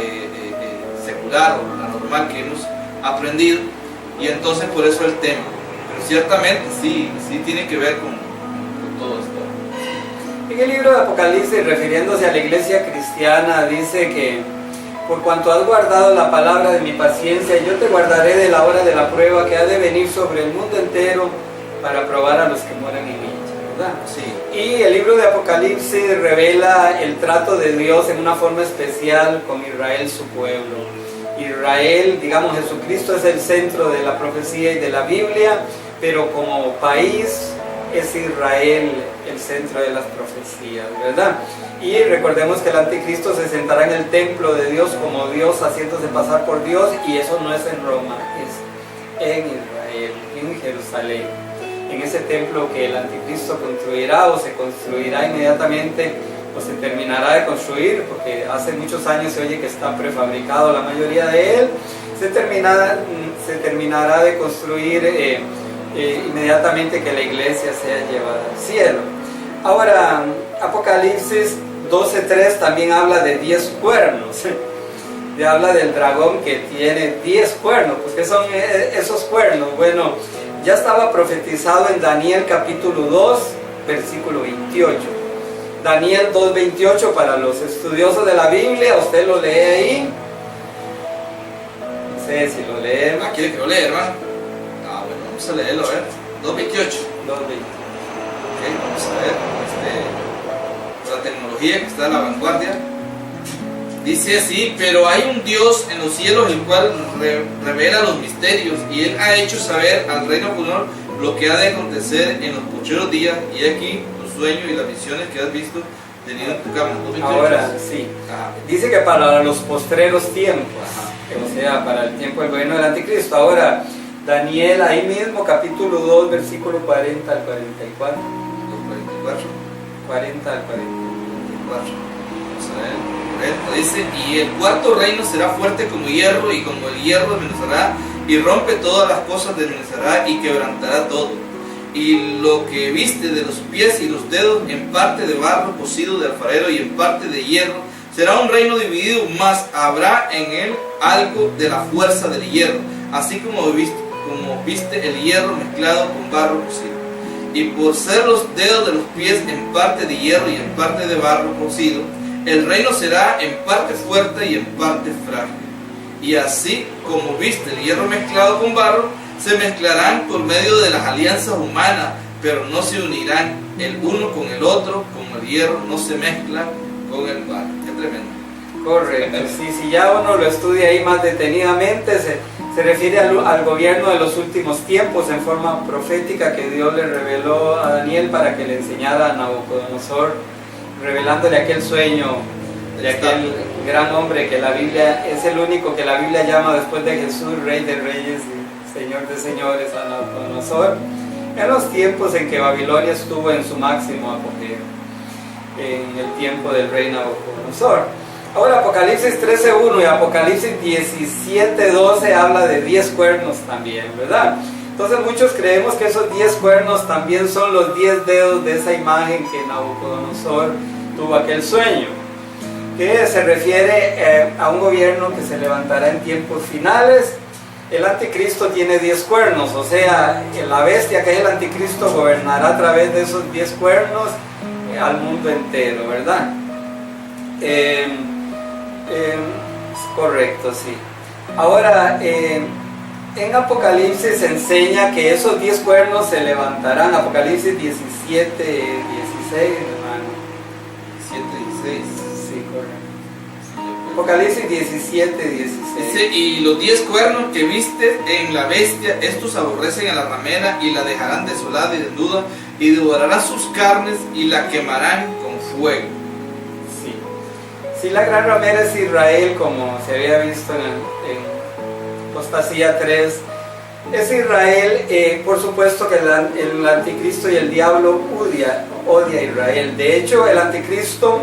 S1: secular o la normal que hemos aprendido, y entonces por eso el tema, pero ciertamente sí tiene que ver con todo esto.
S2: En el libro de Apocalipsis, refiriéndose a la iglesia cristiana, dice que por cuanto has guardado la palabra de mi paciencia, yo te guardaré de la hora de la prueba que ha de venir sobre el mundo entero para probar a los que moran en ella, ¿verdad?
S1: Sí.
S2: Y el libro de Apocalipsis revela el trato de Dios en una forma especial con Israel, su pueblo. Israel, digamos, Jesucristo es el centro de la profecía y de la Biblia, pero como país es Israel el centro de las profecías, ¿verdad? Y recordemos que el anticristo se sentará en el templo de Dios como Dios, haciéndose pasar por Dios, y eso no es en Roma, es en Israel, en Jerusalén, en ese templo que el anticristo construirá, o se construirá inmediatamente, o se terminará de construir, porque hace muchos años se oye que está prefabricado la mayoría de él. Se terminará de construir inmediatamente que la iglesia sea llevada al cielo. Ahora, Apocalipsis 12:3 también habla de 10 cuernos. Habla del dragón que tiene 10 cuernos. Pues, ¿qué son esos cuernos? Bueno, ya estaba profetizado en Daniel capítulo 2, versículo 28. Daniel 2:28 para los estudiosos de la Biblia, usted lo lee ahí. No sé si lo leen.
S1: ¿Quiere que lo lea, hermano? Bueno, vamos a leerlo, a ver. 2:28.
S2: 2:28.
S1: Ok, vamos a ver. La tecnología que está a la vanguardia. Dice así: pero hay un Dios en los cielos el cual revela los misterios, y Él ha hecho saber al reino Nabucodonosor lo que ha de acontecer en los postreros días, y aquí los sueños y las visiones que has visto tenido en tu cama.
S2: Ahora sí, dice que para los postreros tiempos, o sea, para el tiempo del gobierno del anticristo. Ahora, Daniel, ahí mismo, capítulo 2, versículo 40 al 44. 40 al 44.
S1: Vamos a ver. Dice: y el cuarto reino será fuerte como hierro, y como el hierro desmenuzará y rompe todas las cosas, desmenuzará y quebrantará todo. Y lo que viste de los pies y los dedos, en parte de barro cocido de alfarero y en parte de hierro, será un reino dividido, mas habrá en él algo de la fuerza del hierro, así como viste el hierro mezclado con barro cocido. Y por ser los dedos de los pies en parte de hierro y en parte de barro cocido, el reino será en parte fuerte y en parte frágil. Y así como viste el hierro mezclado con barro, se mezclarán por medio de las alianzas humanas, pero no se unirán el uno con el otro, como el hierro no se mezcla con el barro. Qué tremendo.
S2: Correcto. Si ya uno lo estudia ahí más detenidamente, se refiere al gobierno de los últimos tiempos en forma profética que Dios le reveló a Daniel para que le enseñara a Nabucodonosor, revelándole aquel sueño de aquel gran hombre que la Biblia es el único que la Biblia llama después de Jesús Rey de Reyes y Señor de Señores, a Nabucodonosor, en los tiempos en que Babilonia estuvo en su máximo apogeo, en el tiempo del rey Nabucodonosor. Ahora, Apocalipsis 13:1 y Apocalipsis 17:12 habla de 10 cuernos también, ¿verdad? Entonces muchos creemos que esos 10 cuernos también son los 10 dedos de esa imagen que Nabucodonosor tuvo aquel sueño, que se refiere a un gobierno que se levantará en tiempos finales. El anticristo tiene 10 cuernos, o sea, la bestia que es el anticristo gobernará a través de esos 10 cuernos al mundo entero, ¿verdad? Correcto, sí. Ahora, en Apocalipsis se enseña que esos 10 cuernos se levantarán. Apocalipsis 17:16, hermano.
S1: 17:16.
S2: Sí, correcto. Apocalipsis 17:16.
S1: Dice: y los 10 cuernos que viste en la bestia, estos aborrecen a la ramera y la dejarán desolada y desnuda, y devorarán sus carnes y la quemarán con fuego.
S2: Sí, la gran ramera es Israel, como se había visto en Apostasía 3. Es Israel. Por supuesto que el anticristo y el diablo odia a Israel. De hecho, el anticristo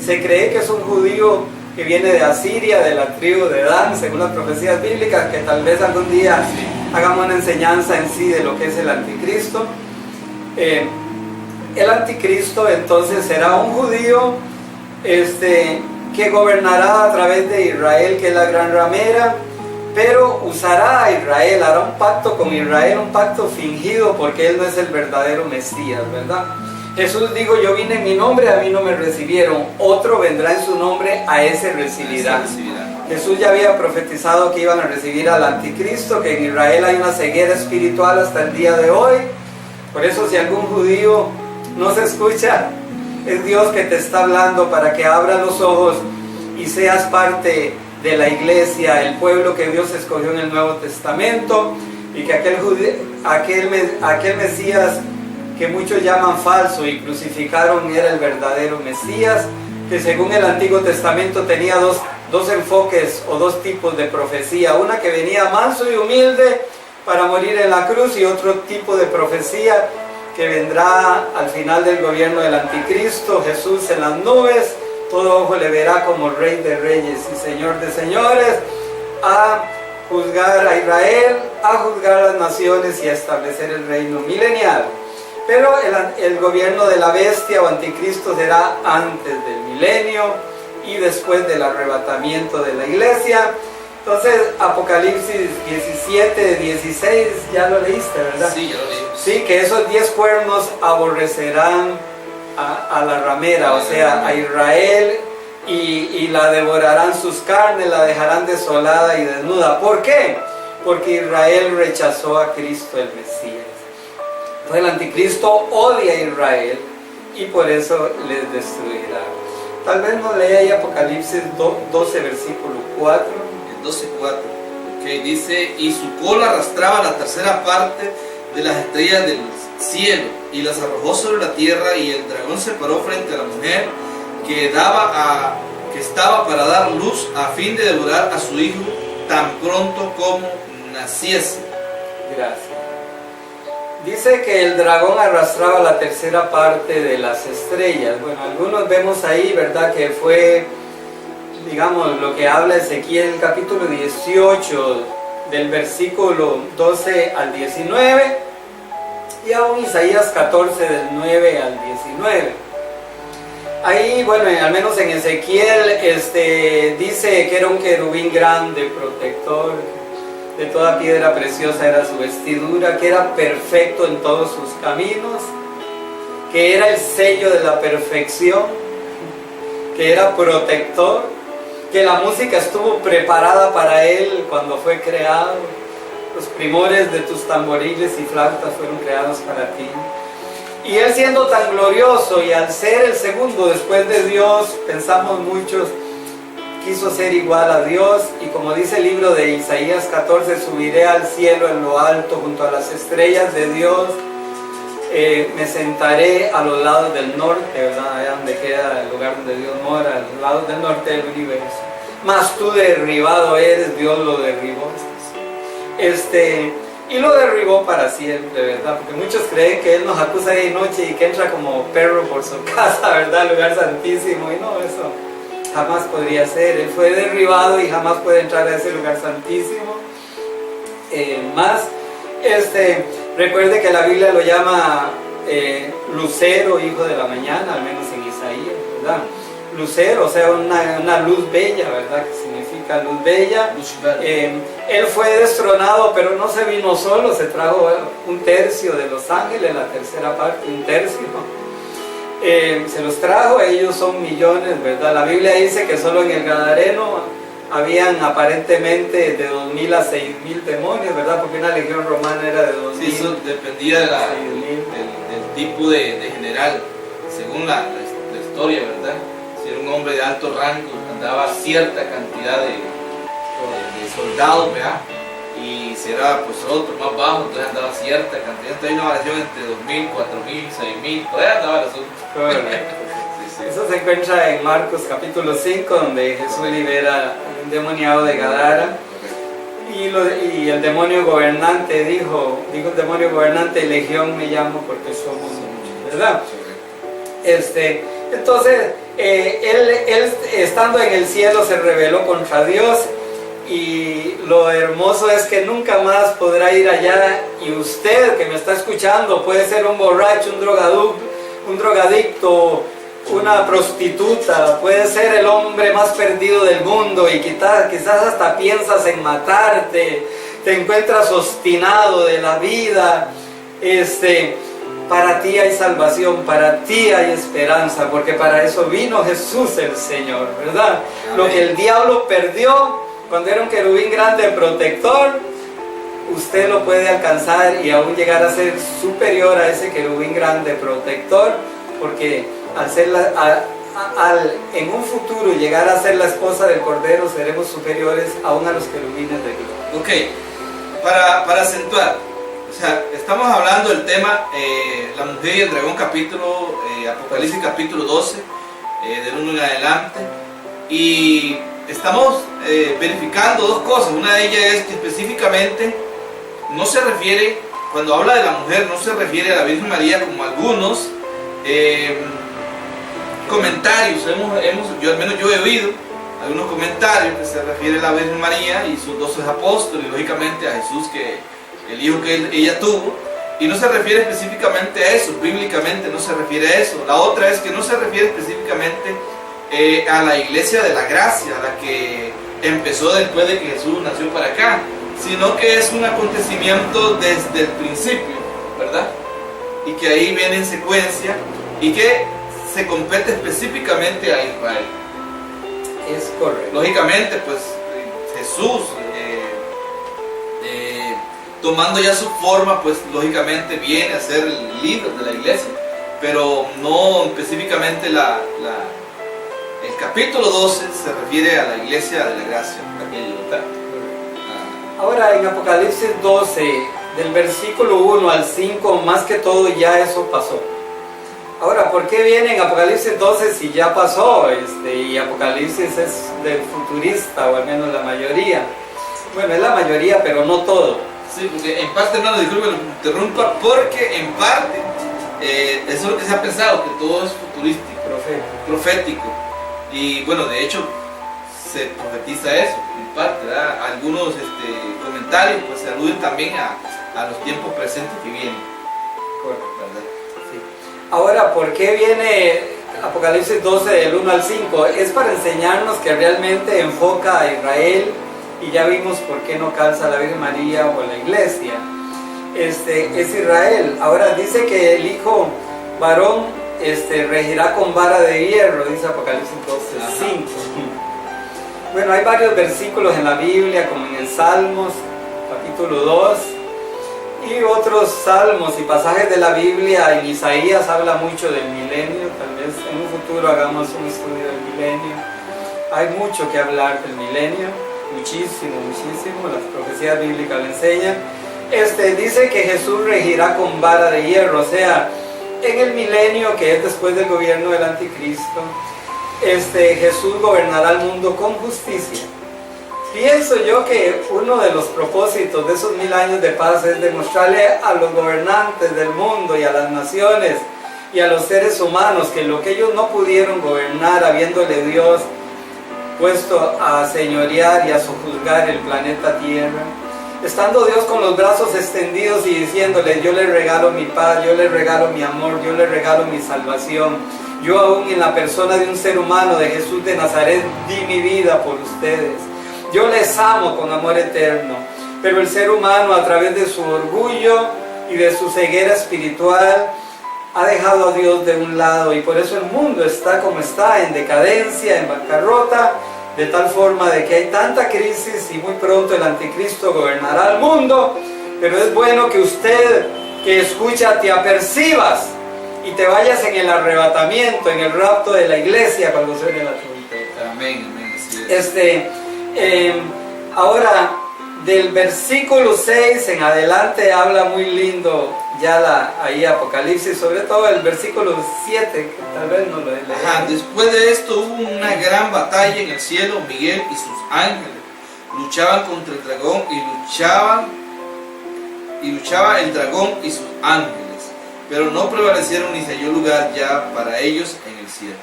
S2: se cree que es un judío que viene de Asiria, de la tribu de Dan, según las profecías bíblicas, que tal vez algún día hagamos una enseñanza en sí de lo que es el anticristo. El anticristo entonces será un judío que gobernará a través de Israel, que es la gran ramera, pero usará a Israel, hará un pacto con Israel, un pacto fingido, porque él no es el verdadero Mesías, ¿verdad? Jesús dijo: yo vine en mi nombre, a mí no me recibieron, otro vendrá en su nombre, a ese recibirán. Jesús ya había profetizado que iban a recibir al anticristo, que en Israel hay una ceguera espiritual hasta el día de hoy. Por eso, si algún judío no se escucha, es Dios que te está hablando para que abra los ojos y seas parte de la iglesia, el pueblo que Dios escogió en el Nuevo Testamento, y que aquel Mesías que muchos llaman falso y crucificaron era el verdadero Mesías, que según el Antiguo Testamento tenía dos enfoques o dos tipos de profecía: una que venía manso y humilde para morir en la cruz, y otro tipo de profecía que vendrá al final del gobierno del anticristo, Jesús en las nubes, todo ojo le verá como Rey de Reyes y Señor de Señores, a juzgar a Israel, a juzgar a las naciones y a establecer el reino milenial. Pero el gobierno de la bestia o anticristo será antes del milenio y después del arrebatamiento de la iglesia. Entonces, Apocalipsis 17:16, ya lo leíste, ¿verdad?
S1: Sí, ya lo leí.
S2: Sí, que esos 10 cuernos aborrecerán a la ramera, o sea, a Israel, y la devorarán sus carnes, la dejarán desolada y desnuda. ¿Por qué? Porque Israel rechazó a Cristo el Mesías. Entonces el anticristo odia a Israel y por eso les destruirá. Tal vez nos lea ahí Apocalipsis 12, versículo 4.
S1: El 12:4, que dice: y su cola arrastraba la tercera parte de las estrellas del cielo y las arrojó sobre la tierra, y el dragón se paró frente a la mujer que estaba para dar luz, a fin de devorar a su hijo tan pronto como naciese.
S2: Gracias. Dice que el dragón arrastraba la tercera parte de las estrellas. Bueno, algunos vemos ahí, ¿verdad?, que fue, digamos, lo que habla Ezequiel capítulo 18, del versículo 12 al 19, y aún Isaías 14, del 9 al 19. Ahí, bueno, al menos en Ezequiel, dice que era un querubín grande, protector, de toda piedra preciosa era su vestidura, que era perfecto en todos sus caminos, que era el sello de la perfección, que era protector, que la música estuvo preparada para él cuando fue creado. Los primores de tus tamboriles y flautas fueron creados para ti. Y él, siendo tan glorioso y al ser el segundo después de Dios, pensamos muchos, quiso ser igual a Dios, y como dice el libro de Isaías 14, subiré al cielo en lo alto junto a las estrellas de Dios, me sentaré a los lados del norte, ¿verdad?, allá donde queda el lugar donde Dios mora, a los lados del norte del universo. Mas tú derribado eres, Dios lo derribó. Y lo derribó para siempre, ¿verdad? Porque muchos creen que Él nos acusa día y noche y que entra como perro por su casa, ¿verdad?, al lugar santísimo, y no, eso jamás podría ser. Él fue derribado y jamás puede entrar a ese lugar santísimo. Recuerde que la Biblia lo llama lucero, hijo de la mañana, al menos en Isaías, ¿verdad? Lucero, o sea, una luz bella, ¿verdad?, que significa luz bella. Él fue destronado, pero no se vino solo, se trajo un tercio de los ángeles, la tercera parte, un tercio. Se los trajo, ellos son millones, ¿verdad? La Biblia dice que solo en el Gadareno habían aparentemente de 2.000 a 6.000 demonios, ¿verdad? Porque una legión romana era de 2.000.
S1: Sí, eso dependía del tipo de general, según la historia, ¿verdad? Si era un hombre de alto rango, andaba cierta cantidad de soldados, ¿verdad? Y si era pues otro más bajo, entonces andaba cierta cantidad. Entonces hay una variación entre 2.000, 4.000, 6.000, por ahí andaba el asunto.
S2: Sí. Eso se encuentra en Marcos capítulo 5, donde Jesús libera un demoniado de Gadara. Y el demonio gobernante dijo el demonio gobernante: legión me llamo porque somos muchos, ¿verdad? Entonces, él estando en el cielo se rebeló contra Dios, y lo hermoso es que nunca más podrá ir allá. Y usted que me está escuchando puede ser un borracho, un drogadicto, una prostituta, puede ser el hombre más perdido del mundo, y quizás hasta piensas en matarte, te encuentras obstinado de la vida. Para ti hay salvación, para ti hay esperanza, porque para eso vino Jesús el Señor, ¿verdad? Amén. Lo que el diablo perdió cuando era un querubín grande protector, usted lo puede alcanzar y aún llegar a ser superior a ese querubín grande protector, porque en un futuro llegar a ser la esposa del Cordero, seremos superiores aún a los querubines de gloria.
S1: Ok, para acentuar, o sea, estamos hablando del tema la mujer y el dragón, Apocalipsis capítulo 12, del 1 en adelante, y estamos verificando dos cosas. Una de ellas es que específicamente no se refiere, cuando habla de la mujer, no se refiere a la Virgen María como algunos comentarios, yo al menos yo he oído algunos comentarios que se refiere a la Virgen María y sus 12 apóstoles, lógicamente a Jesús, que el hijo que ella tuvo, y no se refiere específicamente a eso, bíblicamente no se refiere a eso. La otra es que no se refiere específicamente a la iglesia de la gracia, a la que empezó después de que Jesús nació para acá, sino que es un acontecimiento desde el principio, ¿verdad? Y que ahí viene en secuencia, y que se compete específicamente a Israel.
S2: Es correcto.
S1: Lógicamente, pues Jesús, tomando ya su forma, pues lógicamente viene a ser el líder de la iglesia, pero no específicamente el capítulo 12 se refiere a la iglesia de la gracia, aquella, ¿verdad?
S2: Ahora en Apocalipsis 12, del versículo 1 al 5, más que todo ya eso pasó. Ahora, ¿por qué viene en Apocalipsis 12 si ya pasó? Y Apocalipsis es del futurista, o al menos la mayoría. Bueno, es la mayoría, pero no todo.
S1: Sí, porque en parte, hermano, disculpe que lo interrumpa, porque en parte, eso es lo que se ha pensado, que todo es futurístico, profético. Y bueno, de hecho, se profetiza eso, en parte, ¿verdad? Algunos comentarios pues se aluden también a los tiempos presentes que vienen.
S2: Correcto, ¿verdad? Sí. Ahora, ¿por qué viene Apocalipsis 12 del 1 al 5? Es para enseñarnos que realmente enfoca a Israel, y ya vimos por qué no calza la Virgen María o la iglesia. Es Israel. Ahora dice que el hijo varón regirá con vara de hierro, dice Apocalipsis 12, 5. Bueno, hay varios versículos en la Biblia, como en el Salmos, capítulo 2, y otros salmos y pasajes de la Biblia. En Isaías habla mucho del milenio, tal vez en un futuro hagamos un estudio del milenio. Hay mucho que hablar del milenio, muchísimo, las profecías bíblicas lo enseñan. Dice que Jesús regirá con vara de hierro, o sea, en el milenio, que es después del gobierno del anticristo, Jesús gobernará el mundo con justicia. Pienso yo que uno de los propósitos de esos 1000 años de paz es demostrarle a los gobernantes del mundo y a las naciones y a los seres humanos que lo que ellos no pudieron gobernar, habiéndole Dios puesto a señorear y a sojuzgar el planeta Tierra, estando Dios con los brazos extendidos y diciéndole: yo le regalo mi paz, yo le regalo mi amor, yo le regalo mi salvación. Yo aún en la persona de un ser humano, de Jesús de Nazaret, di mi vida por ustedes. Yo les amo con amor eterno. Pero el ser humano, a través de su orgullo y de su ceguera espiritual, ha dejado a Dios de un lado, y por eso el mundo está como está, en decadencia, en bancarrota, de tal forma de que hay tanta crisis, y muy pronto el anticristo gobernará el mundo. Pero es bueno que usted, que escucha, te apercibas y te vayas en el arrebatamiento, en el rapto de la iglesia cuando suene la trompeta.
S1: Amén, amén. Así es.
S2: Ahora, del versículo 6 en adelante habla muy lindo ya ahí Apocalipsis, sobre todo el versículo 7, que tal vez no lo he leído.
S1: Después de esto hubo una gran batalla en el cielo. Miguel y sus ángeles luchaban contra el dragón, y luchaba el dragón y sus ángeles, pero no prevalecieron ni se halló lugar ya para ellos en el cielo.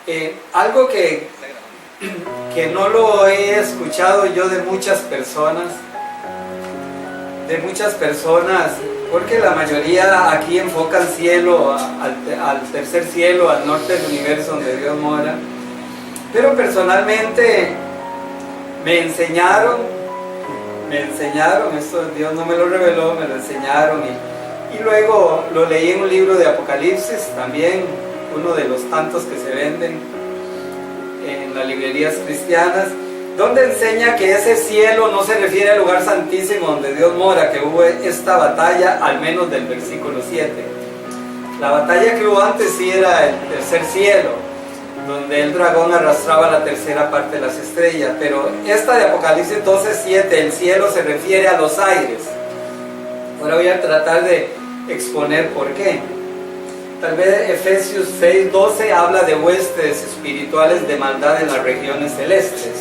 S2: Sí. Algo que no lo he escuchado yo de muchas personas, porque la mayoría aquí enfocan cielo, al tercer cielo, al norte del universo donde Dios mora. Pero personalmente me enseñaron, esto Dios no me lo reveló, me lo enseñaron, y luego lo leí en un libro de Apocalipsis, también uno de los tantos que se venden en las librerías cristianas, donde enseña que ese cielo no se refiere al lugar santísimo donde Dios mora, que hubo esta batalla, al menos del versículo 7. La batalla que hubo antes sí era el tercer cielo, donde el dragón arrastraba la tercera parte de las estrellas, pero esta de Apocalipsis 12:7, el cielo se refiere a los aires. Ahora voy a tratar de exponer por qué. Tal vez Efesios 6:12 habla de huestes espirituales de maldad en las regiones celestes.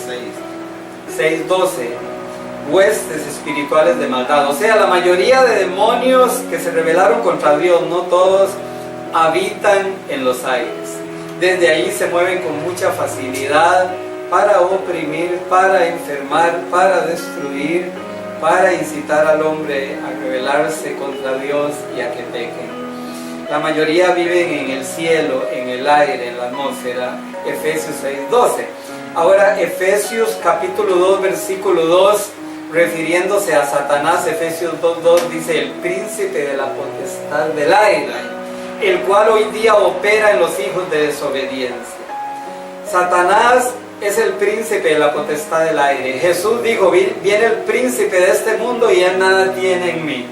S2: 6:12, huestes espirituales de maldad. O sea, la mayoría de demonios que se rebelaron contra Dios, no todos, habitan en los aires. Desde ahí se mueven con mucha facilidad para oprimir, para enfermar, para destruir, para incitar al hombre a rebelarse contra Dios y a que pequen. La mayoría viven en el cielo, en el aire, en la atmósfera. Efesios 6:12. Ahora, Efesios capítulo 2, versículo 2, refiriéndose a Satanás, Efesios 2:2 dice: el príncipe de la potestad del aire. el cual hoy día opera en los hijos de desobediencia. Satanás es el príncipe de la potestad del aire. Jesús dijo, viene el príncipe de este mundo y él nada tiene en mí.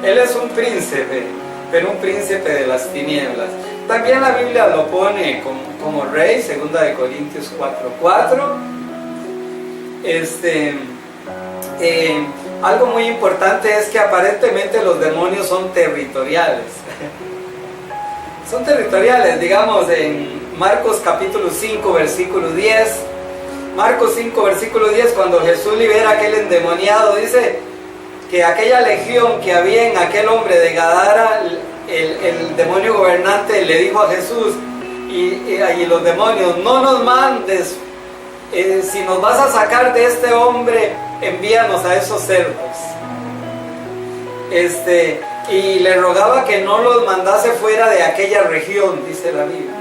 S2: Él es un príncipe, pero un príncipe de las tinieblas. También la Biblia lo pone como rey, 2 de Corintios 4:4. Algo muy importante es que aparentemente los demonios son territoriales. Son territoriales, digamos en Marcos capítulo 5, versículo 10. Marcos 5, versículo 10, cuando Jesús libera a aquel endemoniado, dice que aquella legión que había en aquel hombre de Gadara, el demonio gobernante le dijo a Jesús y los demonios, no nos mandes, si nos vas a sacar de este hombre, envíanos a esos cerdos. Y le rogaba que no los mandase fuera de aquella región, dice la Biblia.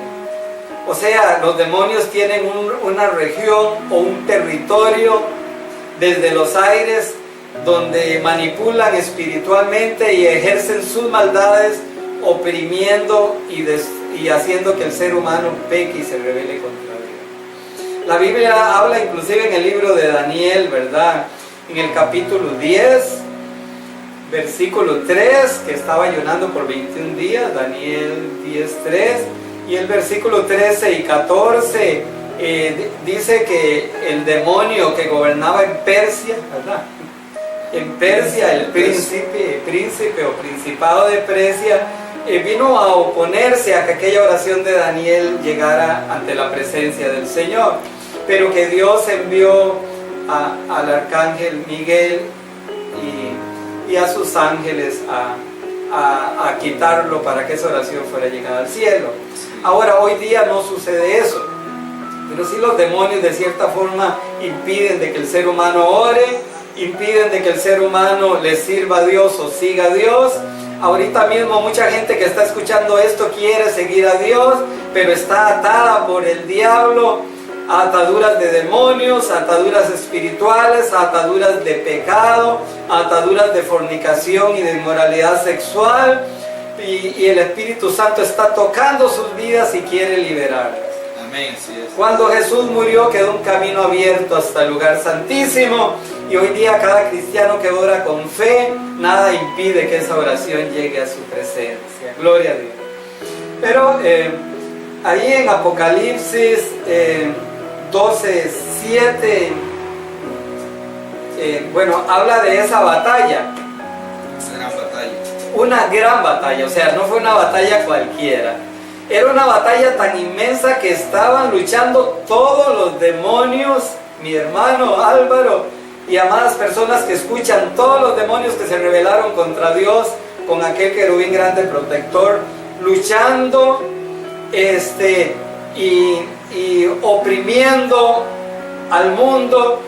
S2: O sea, los demonios tienen una región o un territorio desde los aires donde manipulan espiritualmente y ejercen sus maldades, oprimiendo y haciendo que el ser humano peque y se rebele contra Dios. La Biblia habla inclusive en el libro de Daniel, ¿verdad? En el capítulo 10, versículo 3, que estaba ayunando por 21 días, Daniel 10:3, y el versículo 13 y 14 dice que el demonio que gobernaba en Persia, ¿verdad? En Persia, el príncipe o principado de Persia, vino a oponerse a que aquella oración de Daniel llegara ante la presencia del Señor, pero que Dios envió al arcángel Miguel y a sus ángeles a quitarlo para que esa oración fuera llegada al cielo. Ahora, hoy día no sucede eso, pero sí los demonios de cierta forma impiden de que el ser humano ore, impiden de que el ser humano le sirva a Dios o siga a Dios. Ahorita mismo mucha gente que está escuchando esto quiere seguir a Dios, pero está atada por el diablo a ataduras de demonios, a ataduras espirituales, a ataduras de pecado, a ataduras de fornicación y de inmoralidad sexual, y el Espíritu Santo está tocando sus vidas y quiere liberarlas.
S1: Amén, así es.
S2: Cuando Jesús murió quedó un camino abierto hasta el lugar santísimo, y hoy día cada cristiano que ora con fe, nada impide que esa oración llegue a su presencia. Gloria a Dios. Pero ahí en Apocalipsis 12:7, bueno, habla de esa batalla.
S1: Esa gran batalla.
S2: Una gran batalla, o sea, no fue una batalla cualquiera. Era una batalla tan inmensa que estaban luchando todos los demonios, mi hermano Álvaro, y amadas personas que escuchan, todos los demonios que se rebelaron contra Dios, con aquel querubín grande protector, luchando y oprimiendo al mundo,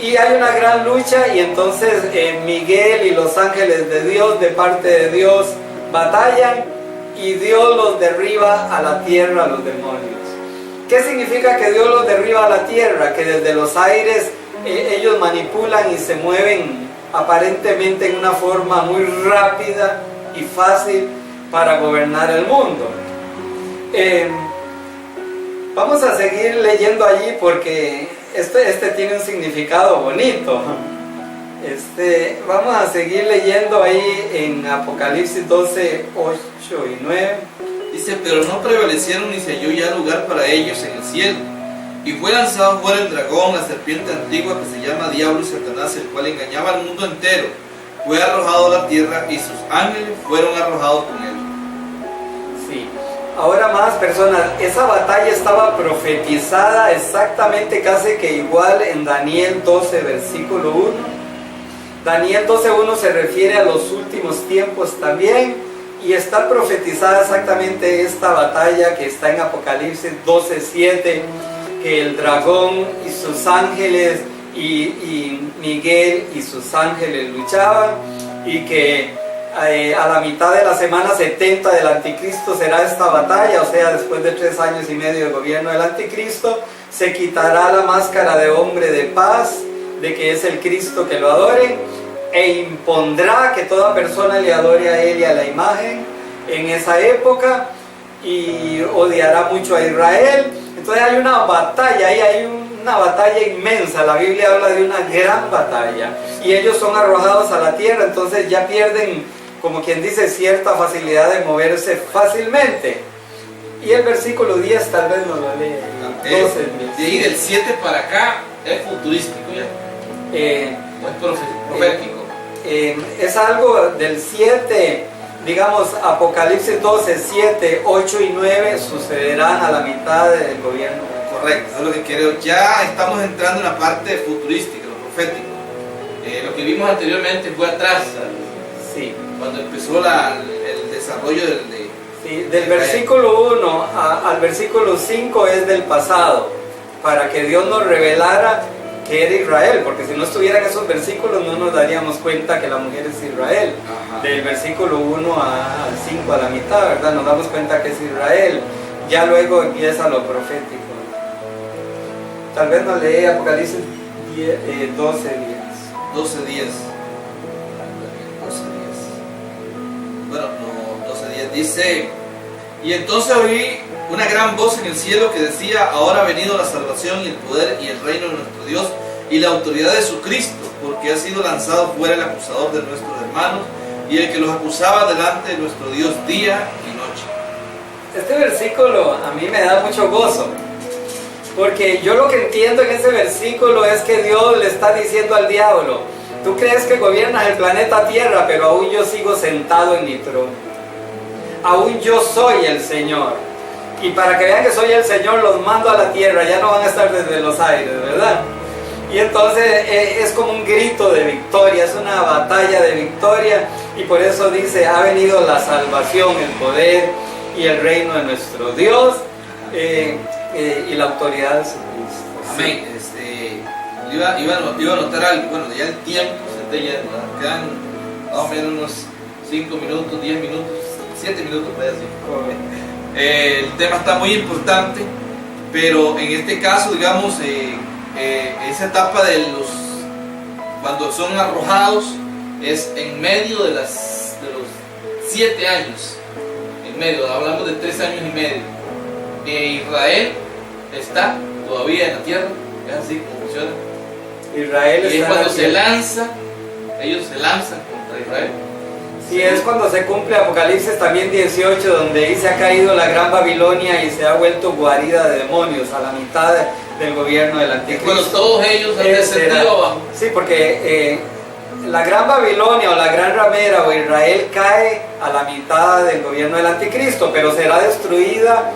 S2: y hay una gran lucha, y entonces Miguel y los ángeles de Dios, de parte de Dios, batallan, y Dios los derriba a la tierra, a los demonios. ¿Qué significa que Dios los derriba a la tierra? Que desde los aires ellos manipulan y se mueven aparentemente en una forma muy rápida y fácil para gobernar el mundo. Vamos a seguir leyendo allí porque este tiene un significado bonito. Vamos a seguir leyendo ahí en Apocalipsis 12, 8 y 9.
S1: Dice, pero no prevalecieron ni se halló ya lugar para ellos en el cielo. Y fue lanzado fuera el dragón, la serpiente antigua que se llama Diablo y Satanás, el cual engañaba al mundo entero. Fue arrojado a la tierra y sus ángeles fueron arrojados con él.
S2: Sí. Ahora más personas, esa batalla estaba profetizada exactamente casi que igual en Daniel 12, versículo 1. Daniel 12:1 se refiere a los últimos tiempos también, y está profetizada exactamente esta batalla que está en Apocalipsis 12:7, que el dragón y sus ángeles y Miguel y sus ángeles luchaban, y que a la mitad de la semana 70 del anticristo será esta batalla, o sea, después de 3 años y medio de gobierno del anticristo, se quitará la máscara de hombre de paz, de que es el Cristo que lo adoren, e impondrá que toda persona le adore a él y a la imagen, en esa época y odiará mucho a Israel. Entonces hay una batalla, ahí hay una batalla inmensa. La Biblia habla de una gran batalla y ellos son arrojados a la tierra, entonces ya pierden, como quien dice, cierta facilidad de moverse fácilmente. Y el versículo 10 tal vez nos lo lee.
S1: De ahí del 7 para acá es futurístico ya. ¿O es profético?
S2: Es algo del 7, digamos, Apocalipsis 12, 7, 8 y 9 sucederán a la mitad del gobierno.
S1: Correcto, eso es lo que quiero. Ya estamos entrando en la parte futurística, lo profético. Lo que vimos anteriormente fue atrás,
S2: sí,
S1: cuando empezó el desarrollo
S2: del versículo 1 al versículo 5 es del pasado, para que Dios nos revelara que era Israel, porque si no estuvieran esos versículos no nos daríamos cuenta que la mujer es Israel. Ajá. Del versículo 1 al 5 a la mitad, ¿verdad? Nos damos cuenta que es Israel. Ya luego empieza lo profético. Tal vez nos lee Apocalipsis 12:10.
S1: 12:10. Bueno, no, 12:10 dice: y entonces oí una gran voz en el cielo que decía: ahora ha venido la salvación y el poder y el reino de nuestro Dios y la autoridad de su Cristo, porque ha sido lanzado fuera el acusador de nuestros hermanos y el que los acusaba delante de nuestro Dios día y noche.
S2: Este versículo a mí me da mucho gozo, porque yo lo que entiendo en ese versículo es que Dios le está diciendo al diablo: tú crees que gobiernas el planeta Tierra, pero aún yo sigo sentado en mi trono. Aún yo soy el Señor. Y para que vean que soy el Señor, los mando a la tierra, ya no van a estar desde los aires, ¿verdad? Y entonces es como un grito de victoria, es una batalla de victoria, y por eso dice: ha venido la salvación, el poder y el reino de nuestro Dios y la autoridad de su Cristo.
S1: Amén. Iba a notar algo. Bueno, ya el tiempo se está yendo, quedan más o menos unos 5 minutos, 10 minutos, 7 minutos, voy a decir. El tema está muy importante, pero en este caso, digamos, esa etapa de cuando son arrojados es en medio de los 7 años, en medio, hablamos de 3 años y medio. Israel está todavía en la tierra, es así como funciona.
S2: Israel
S1: y es cuando se lanza, ellos se lanzan contra Israel.
S2: Sí, es cuando se cumple Apocalipsis también 18, donde dice: ha caído la gran Babilonia y se ha vuelto guarida de demonios a la mitad del gobierno del Anticristo.
S1: Cuando todos ellos han descendido abajo.
S2: Sí, porque la gran Babilonia o la gran ramera o Israel cae a la mitad del gobierno del Anticristo, pero será destruida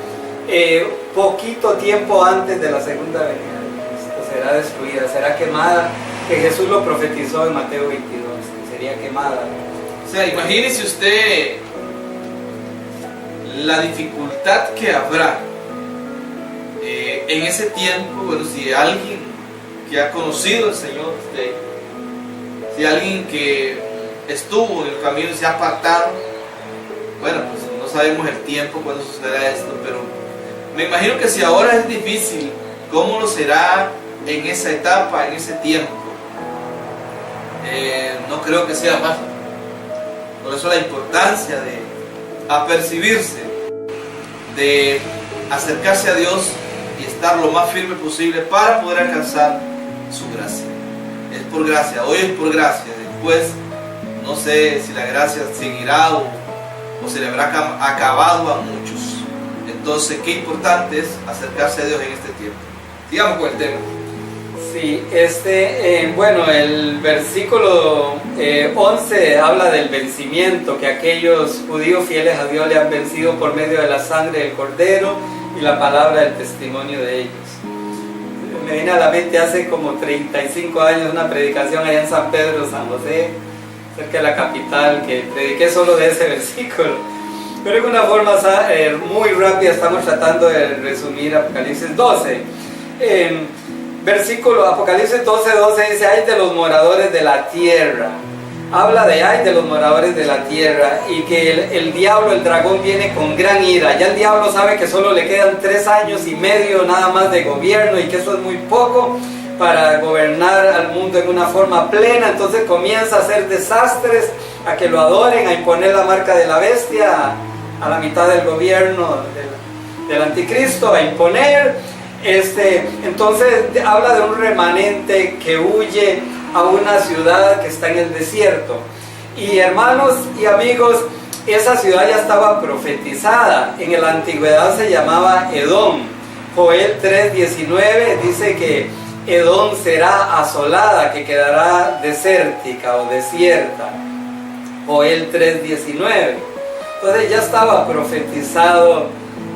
S2: poquito tiempo antes de la segunda venida de Cristo. Será destruida, será quemada, que Jesús lo profetizó en Mateo 22, que sería quemada.
S1: O sea, imagínese usted la dificultad que habrá en ese tiempo. Bueno, si alguien que ha conocido al Señor, si alguien que estuvo en el camino y se ha apartado, bueno, pues no sabemos el tiempo cuando sucederá esto, pero me imagino que si ahora es difícil, ¿cómo lo será en esa etapa, en ese tiempo? No creo que sea fácil. Por eso la importancia de apercibirse, de acercarse a Dios y estar lo más firme posible para poder alcanzar su gracia. Es por gracia, hoy es por gracia. Después no sé si la gracia seguirá o se le habrá acabado a muchos. Entonces, qué importante es acercarse a Dios en este tiempo. Sigamos con el tema.
S2: Sí, bueno, el versículo 11 habla del vencimiento, que aquellos judíos fieles a Dios le han vencido por medio de la sangre del Cordero y la palabra del testimonio de ellos. Me viene a la mente hace como 35 años una predicación allá en San Pedro, San José, cerca de la capital, que prediqué solo de ese versículo. Pero en una forma muy rápida estamos tratando de resumir Apocalipsis 12. Versículo Apocalipsis 12:12 dice: ay de los moradores de la tierra. Habla de ay de los moradores de la tierra, y que el diablo, el dragón, viene con gran ira. Ya el diablo sabe que solo le quedan 3 años y medio nada más de gobierno, y que eso es muy poco para gobernar al mundo en una forma plena. Entonces comienza a hacer desastres, a que lo adoren, a imponer la marca de la bestia a la mitad del gobierno del anticristo, a imponer. Entonces habla de un remanente que huye a una ciudad que está en el desierto. Y hermanos y amigos, esa ciudad ya estaba profetizada. En la antigüedad se llamaba Edom. Joel 3:19 dice que Edom será asolada, que quedará desértica o desierta. Joel 3:19. Entonces ya estaba profetizado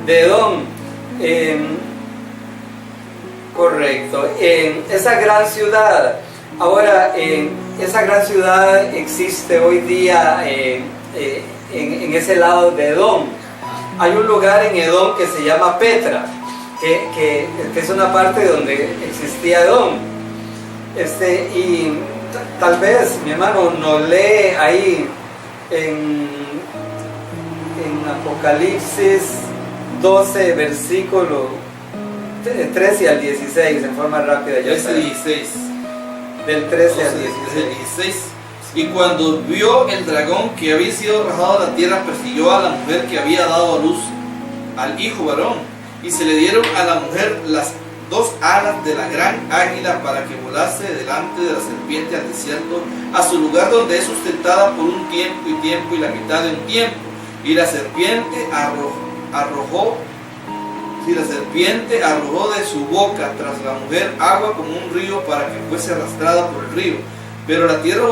S2: de Edom. Correcto. En esa gran ciudad, ahora esa gran ciudad existe hoy día en ese lado de Edom. Hay un lugar en Edom que se llama Petra, que es una parte donde existía Edom. Y tal vez mi hermano nos lee ahí en Apocalipsis 12, versículo 13 al 16, en forma rápida.
S1: 13 al 16.
S2: Del 13
S1: 12,
S2: al 16.
S1: Y cuando vio el dragón que había sido arrojado a la tierra, persiguió a la mujer que había dado a luz al hijo varón, y se le dieron a la mujer las 2 alas de la gran águila para que volase delante de la serpiente al desierto, a su lugar donde es sustentada por un tiempo y la mitad de un tiempo. Y la serpiente arrojó de su boca tras la mujer agua como un río para que fuese arrastrada por el río. Pero la tierra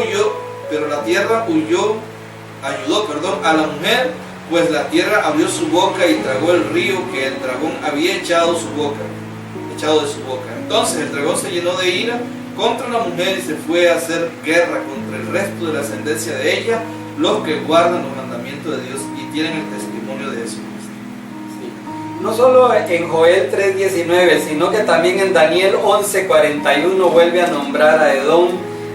S1: ayudó a la mujer, pues la tierra abrió su boca y tragó el río que el dragón había echado de su boca. Entonces el dragón se llenó de ira contra la mujer y se fue a hacer guerra contra el resto de la ascendencia de ella, los que guardan los mandamientos de Dios y tienen el testimonio de Jesucristo.
S2: No solo en Joel 3:19, sino que también en Daniel 11:41 vuelve a nombrar a Edom,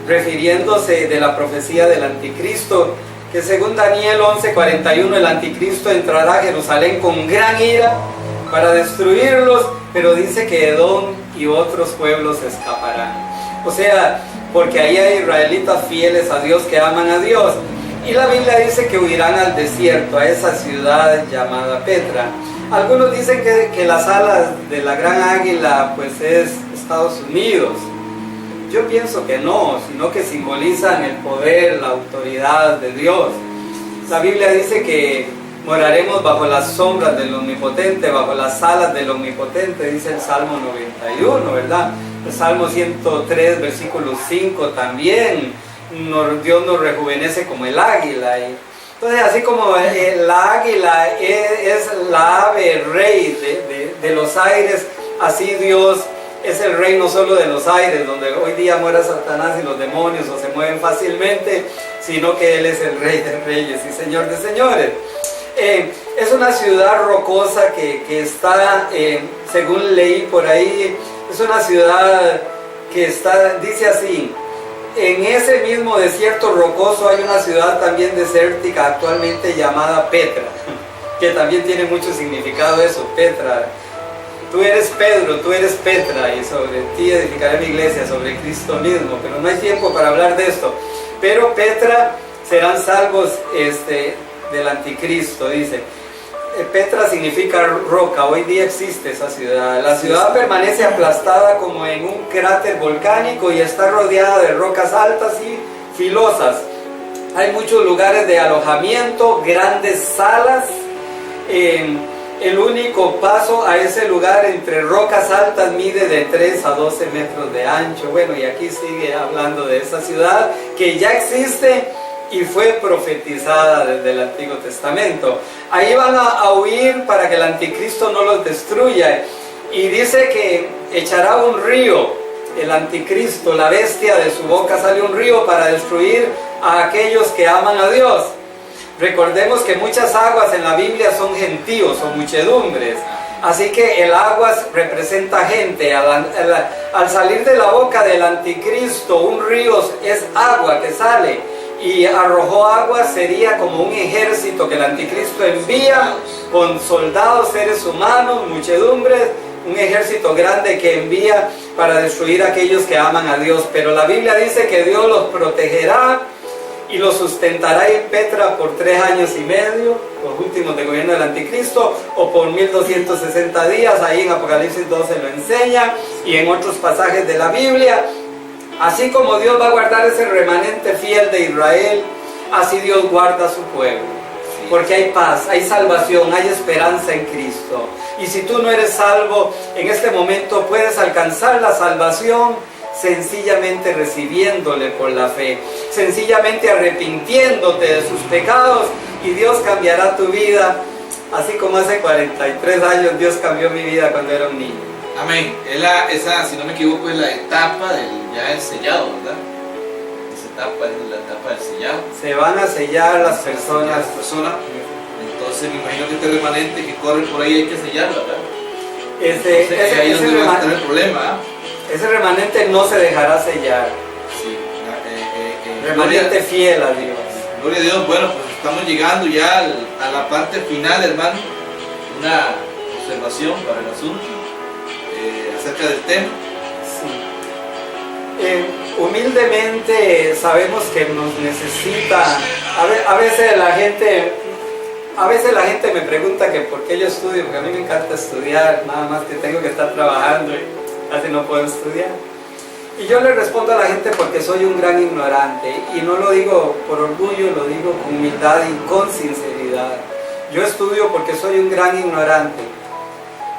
S2: refiriéndose de la profecía del anticristo, que según Daniel 11:41 el anticristo entrará a Jerusalén con gran ira para destruirlos, pero dice que Edom y otros pueblos escaparán. O sea, porque ahí hay israelitas fieles a Dios que aman a Dios. Y la Biblia dice que huirán al desierto, a esa ciudad llamada Petra. Algunos dicen que las alas de la gran águila pues es Estados Unidos. Yo pienso que no, sino que simbolizan el poder, la autoridad de Dios. La Biblia dice que moraremos bajo las sombras del Omnipotente, bajo las alas del Omnipotente, dice el Salmo 91, ¿verdad? El Salmo 103, versículo 5 también. Dios nos rejuvenece como el águila. Entonces, así como la águila es la ave rey de los aires, así Dios es el rey no solo de los aires, donde hoy día muera Satanás y los demonios o se mueven fácilmente, sino que Él es el rey de reyes y señor de señores. Es una ciudad rocosa que está, según leí por ahí, es una ciudad que está, dice así: en ese mismo desierto rocoso hay una ciudad también desértica actualmente llamada Petra, que también tiene mucho significado eso, Petra. Tú eres Pedro, tú eres Petra, y sobre ti edificaré mi iglesia, sobre Cristo mismo. Pero no hay tiempo para hablar de esto. Pero Petra serán salvos del anticristo, dice. Petra significa roca, hoy día existe esa ciudad. La ciudad permanece aplastada como en un cráter volcánico y está rodeada de rocas altas y filosas. Hay muchos lugares de alojamiento, grandes salas. El único paso a ese lugar entre rocas altas mide de 3 a 12 metros de ancho. Bueno, y aquí sigue hablando de esa ciudad que ya existe y fue profetizada desde el Antiguo Testamento. Ahí van a huir para que el anticristo no los destruya. Y dice que echará un río, el anticristo, la bestia, de su boca sale un río para destruir a aquellos que aman a Dios. Recordemos que muchas aguas en la Biblia son gentíos o muchedumbres. Así que el agua representa gente. Al salir de la boca del anticristo, un río es agua que sale. Y arrojó agua sería como un ejército que el anticristo envía con soldados, seres humanos, muchedumbres, un ejército grande que envía para destruir a aquellos que aman a Dios. Pero la Biblia dice que Dios los protegerá y lo sustentará en Petra por 3 años y medio, los últimos del gobierno del anticristo, o por 1260 días. Ahí en Apocalipsis 12 lo enseña, y en otros pasajes de la Biblia. Así como Dios va a guardar ese remanente fiel de Israel, así Dios guarda a su pueblo. Porque hay paz, hay salvación, hay esperanza en Cristo. Y si tú no eres salvo, en este momento puedes alcanzar la salvación sencillamente recibiéndole por la fe, sencillamente arrepintiéndote de sus pecados, y Dios cambiará tu vida, así como hace 43 años Dios cambió mi vida cuando era un niño.
S1: Amén. Esa, si no me equivoco, es la etapa del sellado, ¿verdad? Esa etapa es la etapa del sellado.
S2: Se van a sellar las personas.
S1: Entonces me imagino que este remanente que corre por ahí hay que sellarlo, ¿verdad?
S2: Ese
S1: ahí es donde va a estar el problema.
S2: Ese remanente no se dejará sellar.
S1: Sí.
S2: Remanente fiel a Dios.
S1: Gloria a Dios. Bueno, pues estamos llegando ya a la parte final, hermano. Una observación para el asunto acerca del tema.
S2: Sí. Humildemente sabemos que nos necesita. A veces la gente me pregunta que por qué yo estudio, porque a mí me encanta estudiar, nada más que tengo que estar trabajando y casi no puedo estudiar. Y yo le respondo a la gente porque soy un gran ignorante, y no lo digo por orgullo, lo digo con humildad y con sinceridad. Yo estudio porque soy un gran ignorante,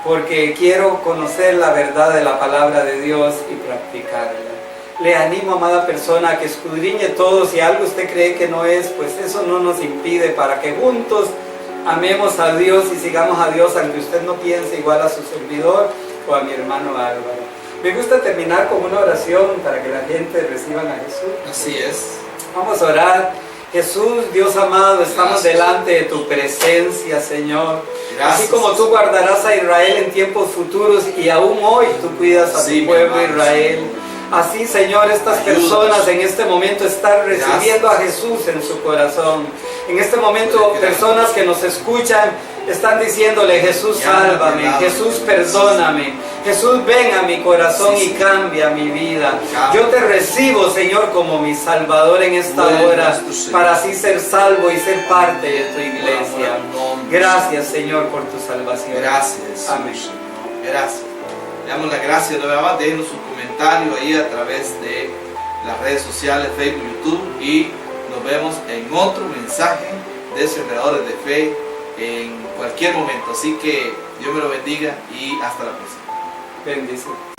S2: porque quiero conocer la verdad de la palabra de Dios y practicarla. Le animo, amada persona, a que escudriñe todo. Si algo usted cree que no es, pues eso no nos impide, para que juntos amemos a Dios y sigamos a Dios, aunque usted no piense igual a su servidor o a mi hermano Álvaro. Me gusta terminar con una oración para que la gente reciba a Jesús.
S1: Así es.
S2: Vamos a orar. Jesús, Dios amado, estamos delante de tu presencia, Señor.
S1: Gracias.
S2: Así como tú guardarás a Israel en tiempos futuros, y aún hoy tú cuidas a tu pueblo Israel. Así, Señor, estas personas en este momento están recibiendo a Jesús en su corazón. En este momento, personas que nos escuchan están diciéndole: Jesús, sálvame, Jesús, perdóname, Jesús, ven a mi corazón y cambia mi vida. Yo te recibo, Señor, como mi Salvador en esta hora, para así ser salvo y ser parte de tu iglesia. Gracias, Señor, por tu salvación.
S1: Gracias.
S2: Amén.
S1: Gracias. Le damos las gracias nuevamente. Déjenos un comentario ahí a través de las redes sociales, Facebook, YouTube, y nos vemos en otro mensaje de Sembradores de Fe en cualquier momento. Así que Dios me lo bendiga y hasta la próxima.
S2: Bendición.